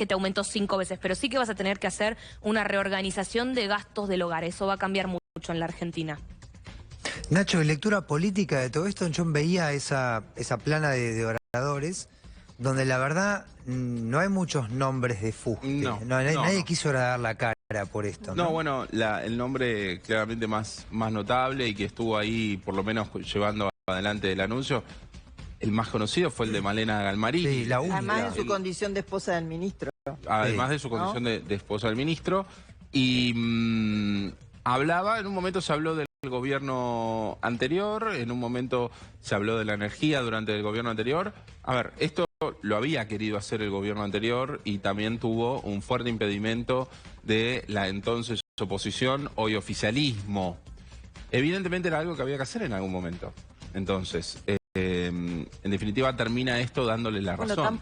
te aumentó 5 veces, pero sí que vas a tener que hacer una reorganización de gastos del hogar. Eso va a cambiar mucho en la Argentina. Nacho, en lectura política de todo esto, yo veía esa plana de oradores, donde la verdad no hay muchos nombres de fuste. Nadie quiso dar la cara por esto. No, bueno, el nombre claramente más notable y que estuvo ahí por lo menos llevando adelante el anuncio, el más conocido fue el de Malena Galmarini. Sí, la única. Además de su condición de esposa del ministro. Además de su condición de esposa del ministro. Y hablaba, en un momento se habló del gobierno anterior, en un momento se habló de la energía durante el gobierno anterior. A ver, esto lo había querido hacer el gobierno anterior y también tuvo un fuerte impedimento de la entonces oposición, hoy oficialismo. Evidentemente era algo que había que hacer en algún momento. Entonces, en definitiva termina esto dándole la razón. Bueno,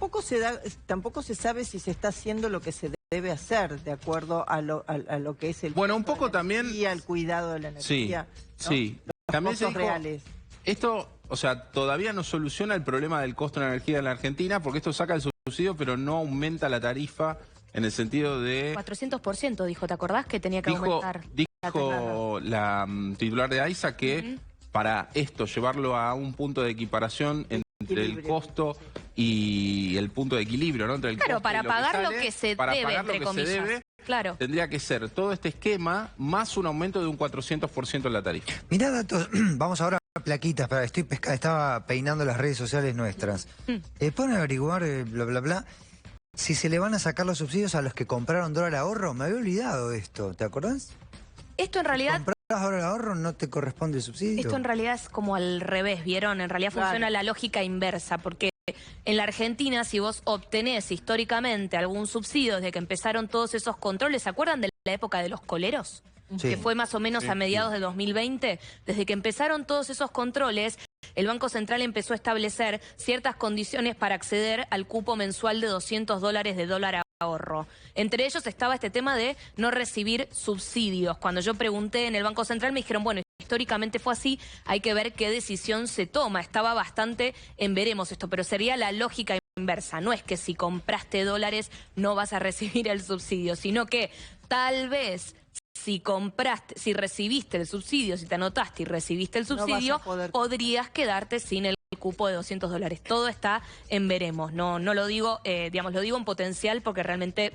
tampoco se sabe si se está haciendo lo que se debe hacer de acuerdo a lo que es el... Bueno, un poco también... Y al cuidado de la energía. Sí. También se dijo, reales. Esto, o sea, todavía no soluciona el problema del costo de la energía en la Argentina porque esto saca el subsidio pero no aumenta la tarifa en el sentido de... 400% dijo, ¿te acordás que tenía que aumentar? Dijo la titular de AISA que... para esto, llevarlo a un punto de equiparación entre el costo y el punto de equilibrio, ¿no? Entre el costo para y lo pagar que lo sale, que se para debe, pagar entre lo que comillas. se debe, claro. Tendría que ser todo este esquema más un aumento de un 400% en la tarifa. Mirá datos, vamos ahora a plaquitas, estaba peinando las redes sociales nuestras. Pueden averiguar, bla, bla, bla, si se le van a sacar los subsidios a los que compraron dólar ahorro. Me había olvidado esto, ¿te acordás? Esto en realidad... Ahora el ahorro no te corresponde el subsidio. Esto en realidad es como al revés, ¿vieron? En realidad funciona la lógica inversa, porque en la Argentina, si vos obtenés históricamente algún subsidio desde que empezaron todos esos controles, ¿se acuerdan de la época de los coleros? Sí. Que fue más o menos a mediados de 2020. Desde que empezaron todos esos controles, el Banco Central empezó a establecer ciertas condiciones para acceder al cupo mensual de $200 de dólar ahorro. Entre ellos estaba este tema de no recibir subsidios. Cuando yo pregunté en el Banco Central me dijeron, bueno, históricamente fue así, hay que ver qué decisión se toma. Estaba bastante en veremos esto, pero sería la lógica inversa. No es que si compraste dólares no vas a recibir el subsidio, sino que tal vez si compraste, si recibiste el subsidio, si te anotaste y recibiste el subsidio, podrías quedarte sin el cupo de $200. Todo está en veremos. No lo digo, digamos, lo digo en potencial porque realmente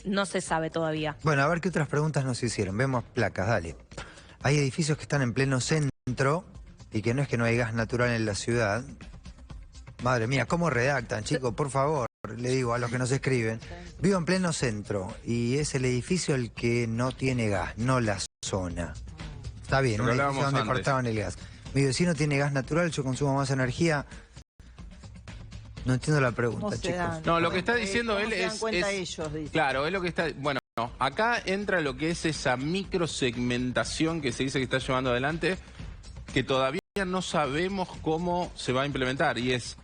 no se sabe todavía. Bueno, a ver qué otras preguntas nos hicieron. Vemos placas, dale. Hay edificios que están en pleno centro y que no es que no hay gas natural en la ciudad. Madre mía, ¿cómo redactan, chicos? Por favor, le digo a los que nos escriben. Vivo en pleno centro y es el edificio el que no tiene gas, no la zona. Está bien, un edificio donde cortaban el gas. Mi vecino tiene gas natural, yo consumo más energía. No entiendo la pregunta, chicos. No, lo que está diciendo él es... ellos, dice. Claro, es lo que está... Bueno, no, acá entra lo que es esa microsegmentación que se dice que está llevando adelante, que todavía no sabemos cómo se va a implementar, y es...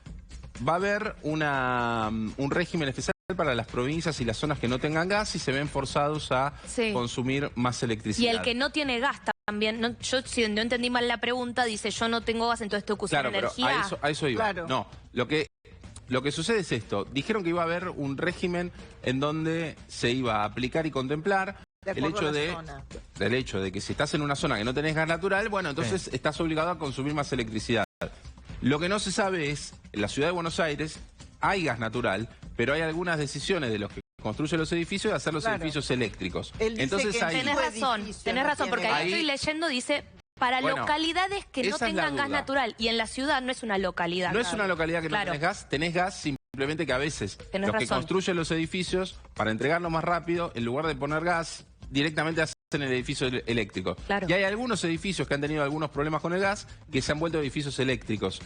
Va a haber un régimen especial para las provincias y las zonas que no tengan gas y se ven forzados a consumir más electricidad. Y el que no tiene gas también, yo si no entendí mal la pregunta, dice yo no tengo gas, entonces tengo que usar energía. Pero a eso iba. Claro. No, lo que sucede es esto. Dijeron que iba a haber un régimen en donde se iba a aplicar y contemplar el hecho de que si estás en una zona que no tenés gas natural, bueno, entonces estás obligado a consumir más electricidad. Lo que no se sabe es, en la ciudad de Buenos Aires hay gas natural, pero hay algunas decisiones de los que construyen los edificios de hacer los edificios eléctricos. Entonces ahí... Tenés razón, porque ahí estoy leyendo, dice... Para localidades que no tengan gas natural. Y en la ciudad no es una localidad. No es una localidad que no tenés gas, simplemente que a veces los que construyen los edificios, para entregarlo más rápido, en lugar de poner gas, directamente hacen el edificio eléctrico. Claro. Y hay algunos edificios que han tenido algunos problemas con el gas, que se han vuelto edificios eléctricos.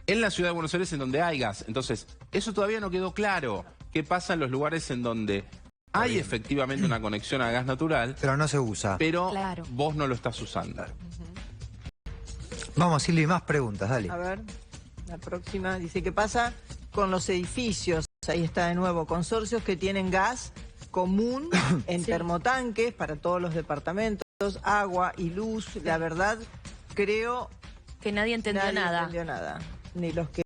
En la ciudad de Buenos Aires, en donde hay gas. Entonces, eso todavía no quedó claro. ¿Qué pasa en los lugares en donde hay efectivamente una conexión a gas natural, pero no se usa? Pero vos no lo estás usando. Vamos, Silvi, más preguntas, dale. A ver, la próxima dice, ¿qué pasa con los edificios? Ahí está de nuevo, consorcios que tienen gas común en termotanques para todos los departamentos, agua y luz. La verdad, creo que nadie entendió nada. Ni los que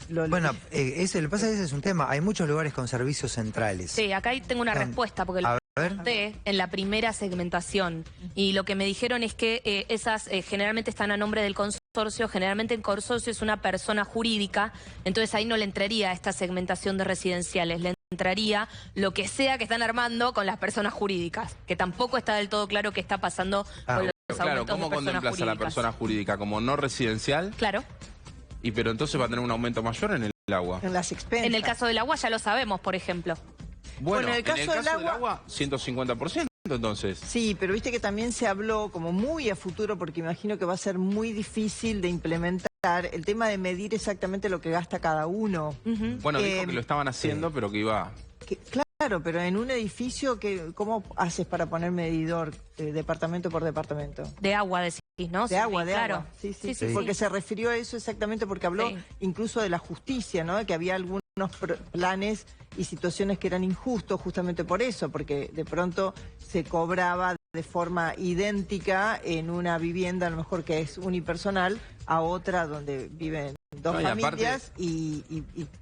lo... Bueno, lo que pasa es que ese es un tema. Hay muchos lugares con servicios centrales. Sí, acá tengo una respuesta, porque lo pregunté en la primera segmentación. Y lo que me dijeron es que esas generalmente están a nombre del consorcio. Generalmente el consorcio es una persona jurídica, entonces ahí no le entraría esta segmentación de residenciales. Le entraría lo que sea que están armando con las personas jurídicas, que tampoco está del todo claro qué está pasando con los aumentos ¿cómo de personas contemplas jurídicas? a la persona jurídica? ¿Como no residencial? Claro. Pero entonces va a tener un aumento mayor en el agua. En las expensas. En el caso del agua ya lo sabemos, por ejemplo. Bueno, en el caso del agua, 150% entonces. Sí, pero viste que también se habló como muy a futuro, porque imagino que va a ser muy difícil de implementar el tema de medir exactamente lo que gasta cada uno. Bueno, dijo que lo estaban haciendo, pero que iba... Claro, pero en un edificio, ¿cómo haces para poner medidor departamento por departamento? De agua, decís, ¿no? De agua. Sí, porque sí. se refirió a eso exactamente porque habló incluso de la justicia, ¿no? Que había algunos planes y situaciones que eran injustos justamente por eso, porque de pronto se cobraba de forma idéntica en una vivienda, a lo mejor que es unipersonal, a otra donde viven dos familias y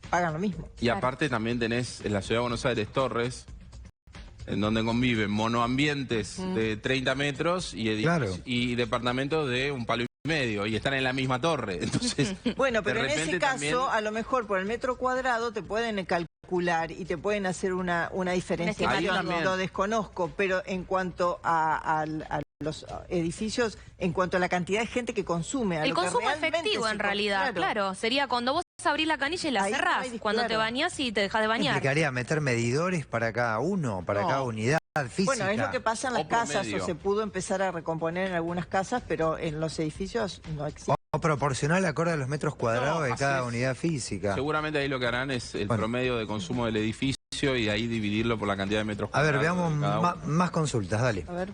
pagan lo mismo. Y aparte también tenés en la ciudad de Buenos Aires torres, en donde conviven monoambientes de 30 metros y departamentos de un palo y medio, y están en la misma torre. Entonces, bueno, pero en ese caso, a lo mejor por el metro cuadrado te pueden calcular y te pueden hacer una diferencia. Lo desconozco, pero en cuanto a los edificios, en cuanto a la cantidad de gente que consume. El consumo efectivo, en realidad, claro. Sería cuando vos abrís la canilla y la cerrás, cuando te bañás y te dejás de bañar. ¿Implicaría meter medidores para cada uno, para cada unidad física? Bueno, es lo que pasa en las casas, o se pudo empezar a recomponer en algunas casas, pero en los edificios no existe. O proporcional acorde a los metros cuadrados de cada unidad física. Seguramente ahí lo que harán es el promedio de consumo del edificio y de ahí dividirlo por la cantidad de metros cuadrados. A ver, veamos más consultas, dale. A ver.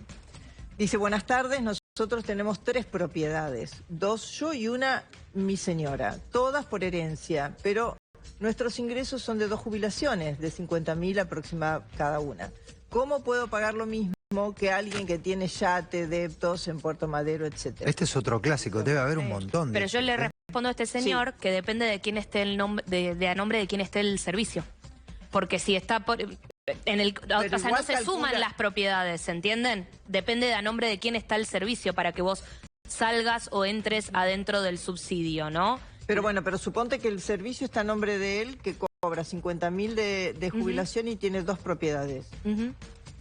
Dice, buenas tardes, nosotros tenemos 3 propiedades, 2 yo y una mi señora, todas por herencia, pero nuestros ingresos son de 2 jubilaciones, de 50.000 aproximadamente cada una. ¿Cómo puedo pagar lo mismo que alguien que tiene yate, deptos en Puerto Madero, etcétera? Este es otro clásico, debe haber un montón de... Pero yo le respondo a este señor que depende de quién esté a nombre de quién esté el servicio. Porque si está o sea, no se suman las propiedades, ¿entienden? Depende de a nombre de quién está el servicio para que vos salgas o entres adentro del subsidio, ¿no? Pero bueno, pero suponte que el servicio está a nombre de él, que cobra 50.000 de jubilación y tiene 2 propiedades.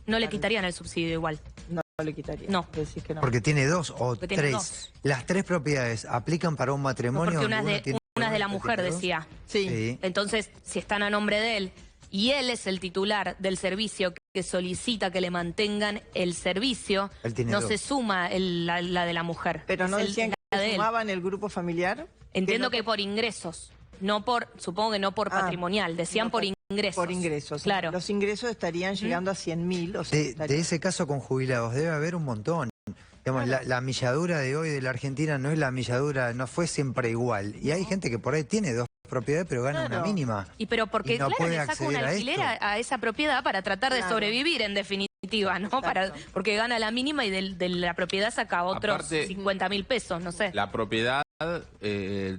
No le quitarían el subsidio igual. No le quitaría. No. Decís que no. Porque tiene 2 o Porque tiene 3. 2. ¿Las 3 propiedades aplican para un matrimonio? Porque una donde es de, tiene una es de la uno, mujer, tiene dos? decía. Sí. Entonces, si están a nombre de él y él es el titular del servicio que solicita que le mantengan el servicio, Él tiene no 2. se suma la de la mujer. Pero no Es decían la que de él. sumaban el grupo familiar. Entiendo no que por ingresos, no por, supongo que no por patrimonial, decían no, por ingresos. Por ingresos. Claro. Los ingresos estarían llegando a 100.000. O sea, De ese caso con jubilados debe haber un montón. Digamos, la milladura de hoy de la Argentina no es la milladura, no fue siempre igual. Y hay gente que por ahí tiene 2 propiedades pero gana una mínima. Y pero porque, Y no claro, puede le saca un acceder a alquiler a esa propiedad para tratar de sobrevivir, en definitiva, ¿no? Porque gana la mínima y de la propiedad saca otros Aparte, 50.000 pesos, no sé. La propiedad,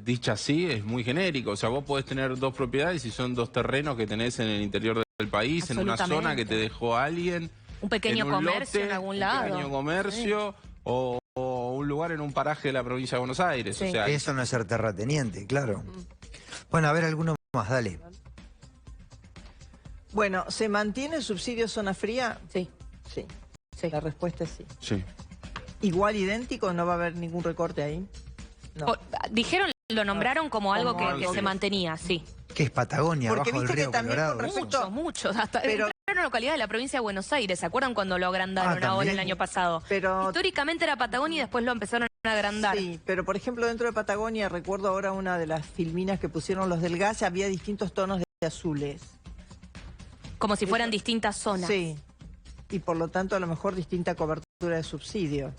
dicha así, es muy genérico. O sea, vos podés tener 2 propiedades y son 2 terrenos que tenés en el interior del país, en una zona que te dejó alguien. Un pequeño en un comercio lote, en algún lado. Un pequeño comercio o un lugar en un paraje de la provincia de Buenos Aires. Sí. O sea, Eso no es ser terrateniente, claro. Bueno, a ver, alguno más, dale. Bueno, ¿se mantiene el subsidio zona fría? Sí. Sí. La respuesta es sí. sí. Igual idéntico, no va a haber ningún recorte ahí. No. Dijeron, lo nombraron como algo Como que algo se que- mantenía, sí. ¿Qué es Patagonia, Porque abajo del viste que río también Colorado? con respecto- Mucho. Hasta Pero- era una localidad de la provincia de Buenos Aires. ¿Se acuerdan cuando lo agrandaron ahora también. el año pasado? Pero- Históricamente era Patagonia y después lo empezaron a agrandar. Sí, pero por ejemplo dentro de Patagonia, recuerdo ahora una de las filminas que pusieron los del gas, había distintos tonos de azules. Como si fueran distintas zonas. Sí, y por lo tanto a lo mejor distinta cobertura de subsidio.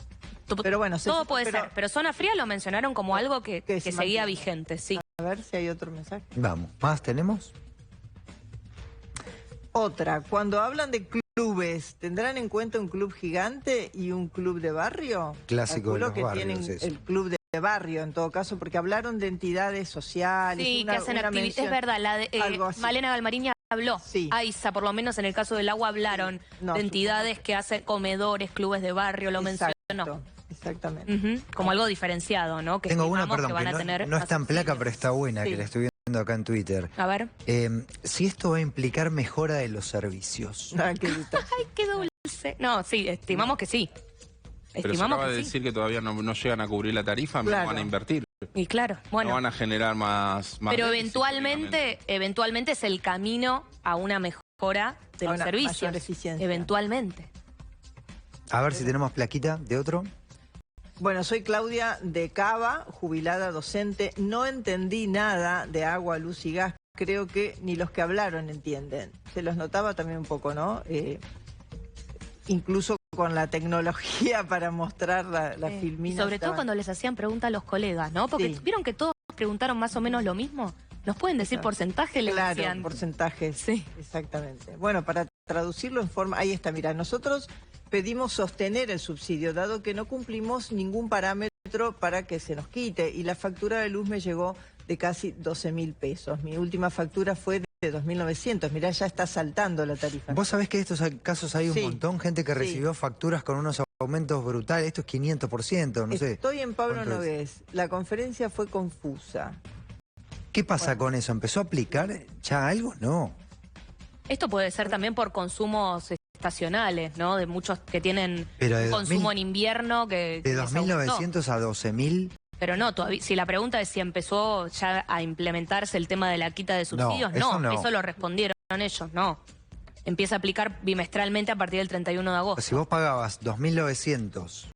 Pero bueno, Todo puede ser. Pero zona fría lo mencionaron como algo que se seguía mantiene. vigente, sí. A ver si hay otro mensaje. Vamos, ¿más tenemos? Otra, cuando hablan de clubes, ¿tendrán en cuenta un club gigante y un club de barrio? Clásico de Calculo los que barrios, tienen eso. el club de barrio en todo caso, porque hablaron de entidades sociales. Sí, una- que hacen una actividades. Es mención, verdad, algo así. Malena Galmarini habló. Sí. AISA, por lo menos en el caso del agua, hablaron No, de entidades que hacen comedores, clubes de barrio, lo mencionó. Exactamente. Como algo diferenciado, ¿no? Que Tengo una, estimamos perdón, que van que a tener no está en placa, subsidios. pero está buena, Sí. que la estoy viendo acá en Twitter. A ver. Si esto va a implicar mejora de los servicios. Ay, qué dulce. No, sí, estimamos que sí. Pero se Estimamos acaba que de sí. decir que todavía no llegan a cubrir la tarifa, no Claro. van a invertir. Y claro, bueno. No van a generar más Pero déficit, eventualmente es el camino a una mejora de A los una servicios. mayor eficiencia. Eventualmente. A ver si tenemos plaquita de otro. Bueno, soy Claudia de Cava, jubilada docente. No entendí nada de agua, luz y gas. Creo que ni los que hablaron entienden. Se los notaba también un poco, ¿no? Incluso con la tecnología para mostrar la filmina. Y sobre todo cuando les hacían preguntas a los colegas, ¿no? Porque Sí. vieron que todos preguntaron más o menos lo mismo. ¿Nos pueden decir porcentaje? Les Claro, decían. porcentajes. Sí. Exactamente. Bueno, para traducirlo en forma... Ahí está, mira, nosotros pedimos sostener el subsidio, dado que no cumplimos ningún parámetro para que se nos quite. Y la factura de luz me llegó de casi 12.000 pesos. Mi última factura fue de 2.900. Mirá, ya está saltando la tarifa. Vos sabés que de estos casos hay un Sí. montón, gente que Sí. recibió facturas con unos aumentos brutales. Esto es 500%, no sé. Estoy en Pablo ¿Cuánto es? Nogués. La conferencia fue confusa. ¿Qué pasa con eso? ¿Empezó a aplicar ya algo? No. Esto puede ser también por consumos estacionales, ¿no? De muchos que tienen Pero de un consumo 2000 en invierno que De les aumentó. 2.900 a 12.000. Pero no, todavía, si la pregunta es si empezó ya a implementarse el tema de la quita de subsidios, eso no. eso lo respondieron ellos, no. Empieza a aplicar bimestralmente a partir del 31 de agosto. Si vos pagabas 2.900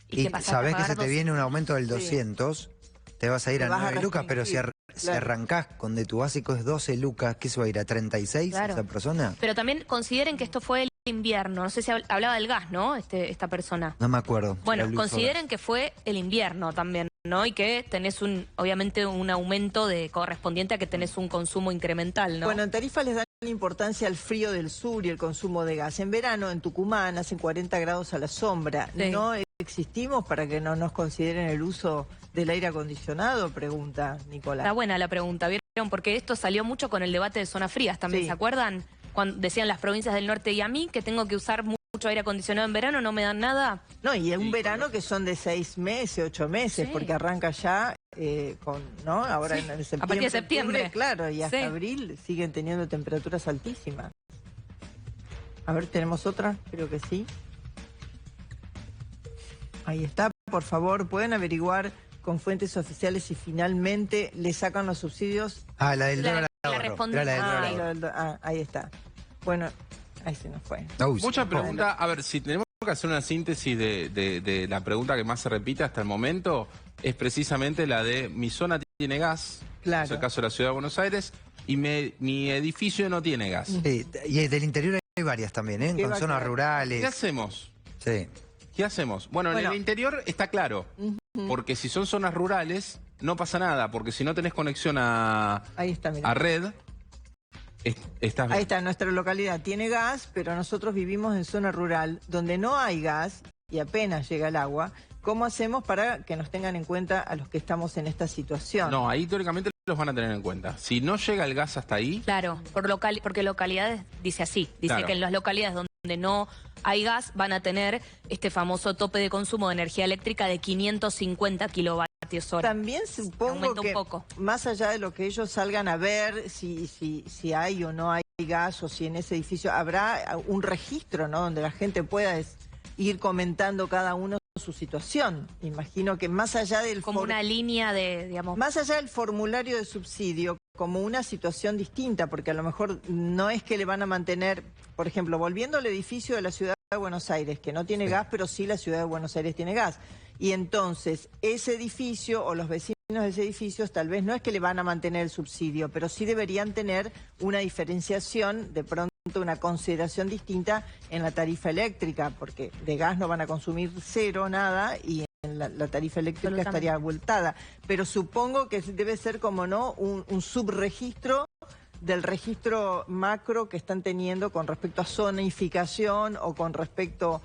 ¿Y y qué pasaste sabés a que pagar se te viene un aumento del Sí. 200, te vas a ir Te a vas a 9 lucas, pero si, si claro. arrancás con de tu básico es 12 lucas, ¿qué se va a ir a 36 Claro. esa persona? Pero también consideren que esto fue el invierno. No sé si hablaba del gas, ¿no? Esta persona. No me acuerdo. Bueno, Era Luis consideren que fue el invierno también, ¿no? Y que tenés obviamente un aumento correspondiente a que tenés un consumo incremental, ¿no? Bueno, en Tarifa les dan importancia al frío del sur y el consumo de gas. En verano, en Tucumán, hacen 40 grados a la sombra. Sí. ¿No existimos para que no nos consideren el uso del aire acondicionado? Pregunta Nicolás. Está buena la pregunta, ¿vieron? Porque esto salió mucho con el debate de zonas frías también, Sí. ¿se acuerdan? cuando decían las provincias del norte, y a mí que tengo que usar mucho aire acondicionado en verano, no me dan nada. No, y es un verano que son de 6 meses, 8 meses, Sí. porque arranca ya ¿no? Ahora Sí. en septiembre. A partir de septiembre. Octubre, claro, y hasta Sí. abril siguen teniendo temperaturas altísimas. A ver, ¿tenemos otra? Creo que sí. Ahí está, por favor, pueden averiguar con fuentes oficiales si finalmente le sacan los subsidios. Ah, la del dólar la ahorro. respondí. Era la del dólar ahorro. Ahí está. Bueno, ahí se nos fue. Uy, Mucha se me fue. pregunta. A ver, si tenemos que hacer una síntesis de la pregunta que más se repite hasta el momento, es precisamente la de mi zona tiene gas, Claro. es el caso de la Ciudad de Buenos Aires, y mi edificio no tiene gas. Sí, y del interior hay varias también, ¿eh? ¿Qué Con va a zonas quedar? rurales. ¿Qué hacemos? Sí. ¿Qué hacemos? Bueno, en Bueno. el interior está claro, porque si son zonas rurales, no pasa nada, porque si no tenés conexión a Ahí está, mira. red, estás bien. Ahí está, nuestra localidad tiene gas, pero nosotros vivimos en zona rural donde no hay gas y apenas llega el agua. ¿Cómo hacemos para que nos tengan en cuenta a los que estamos en esta situación? No, ahí teóricamente los van a tener en cuenta. Si no llega el gas hasta ahí, Claro, porque localidades, dice así, dice Claro. que en las localidades donde no hay gas van a tener este famoso tope de consumo de energía eléctrica de 550 kilovatios hora. También supongo Aumenta un que, poco. más allá de lo que ellos salgan a ver, si hay o no hay gas, o si en ese edificio habrá un registro, ¿no? Donde la gente pueda ir comentando cada uno su situación. Imagino que más allá del Como una línea de, digamos... más allá del formulario de subsidio, como una situación distinta, porque a lo mejor no es que le van a mantener, por ejemplo, volviendo al edificio de la Ciudad de Buenos Aires, que no tiene gas, pero sí la Ciudad de Buenos Aires tiene gas. Y entonces, ese edificio o los vecinos de ese edificio tal vez no es que le van a mantener el subsidio, pero sí deberían tener una diferenciación, de pronto una consideración distinta en la tarifa eléctrica, porque de gas no van a consumir cero, nada, y en la tarifa eléctrica estaría abultada. Pero supongo que debe ser, como no, un subregistro del registro macro que están teniendo con respecto a zonificación o con respecto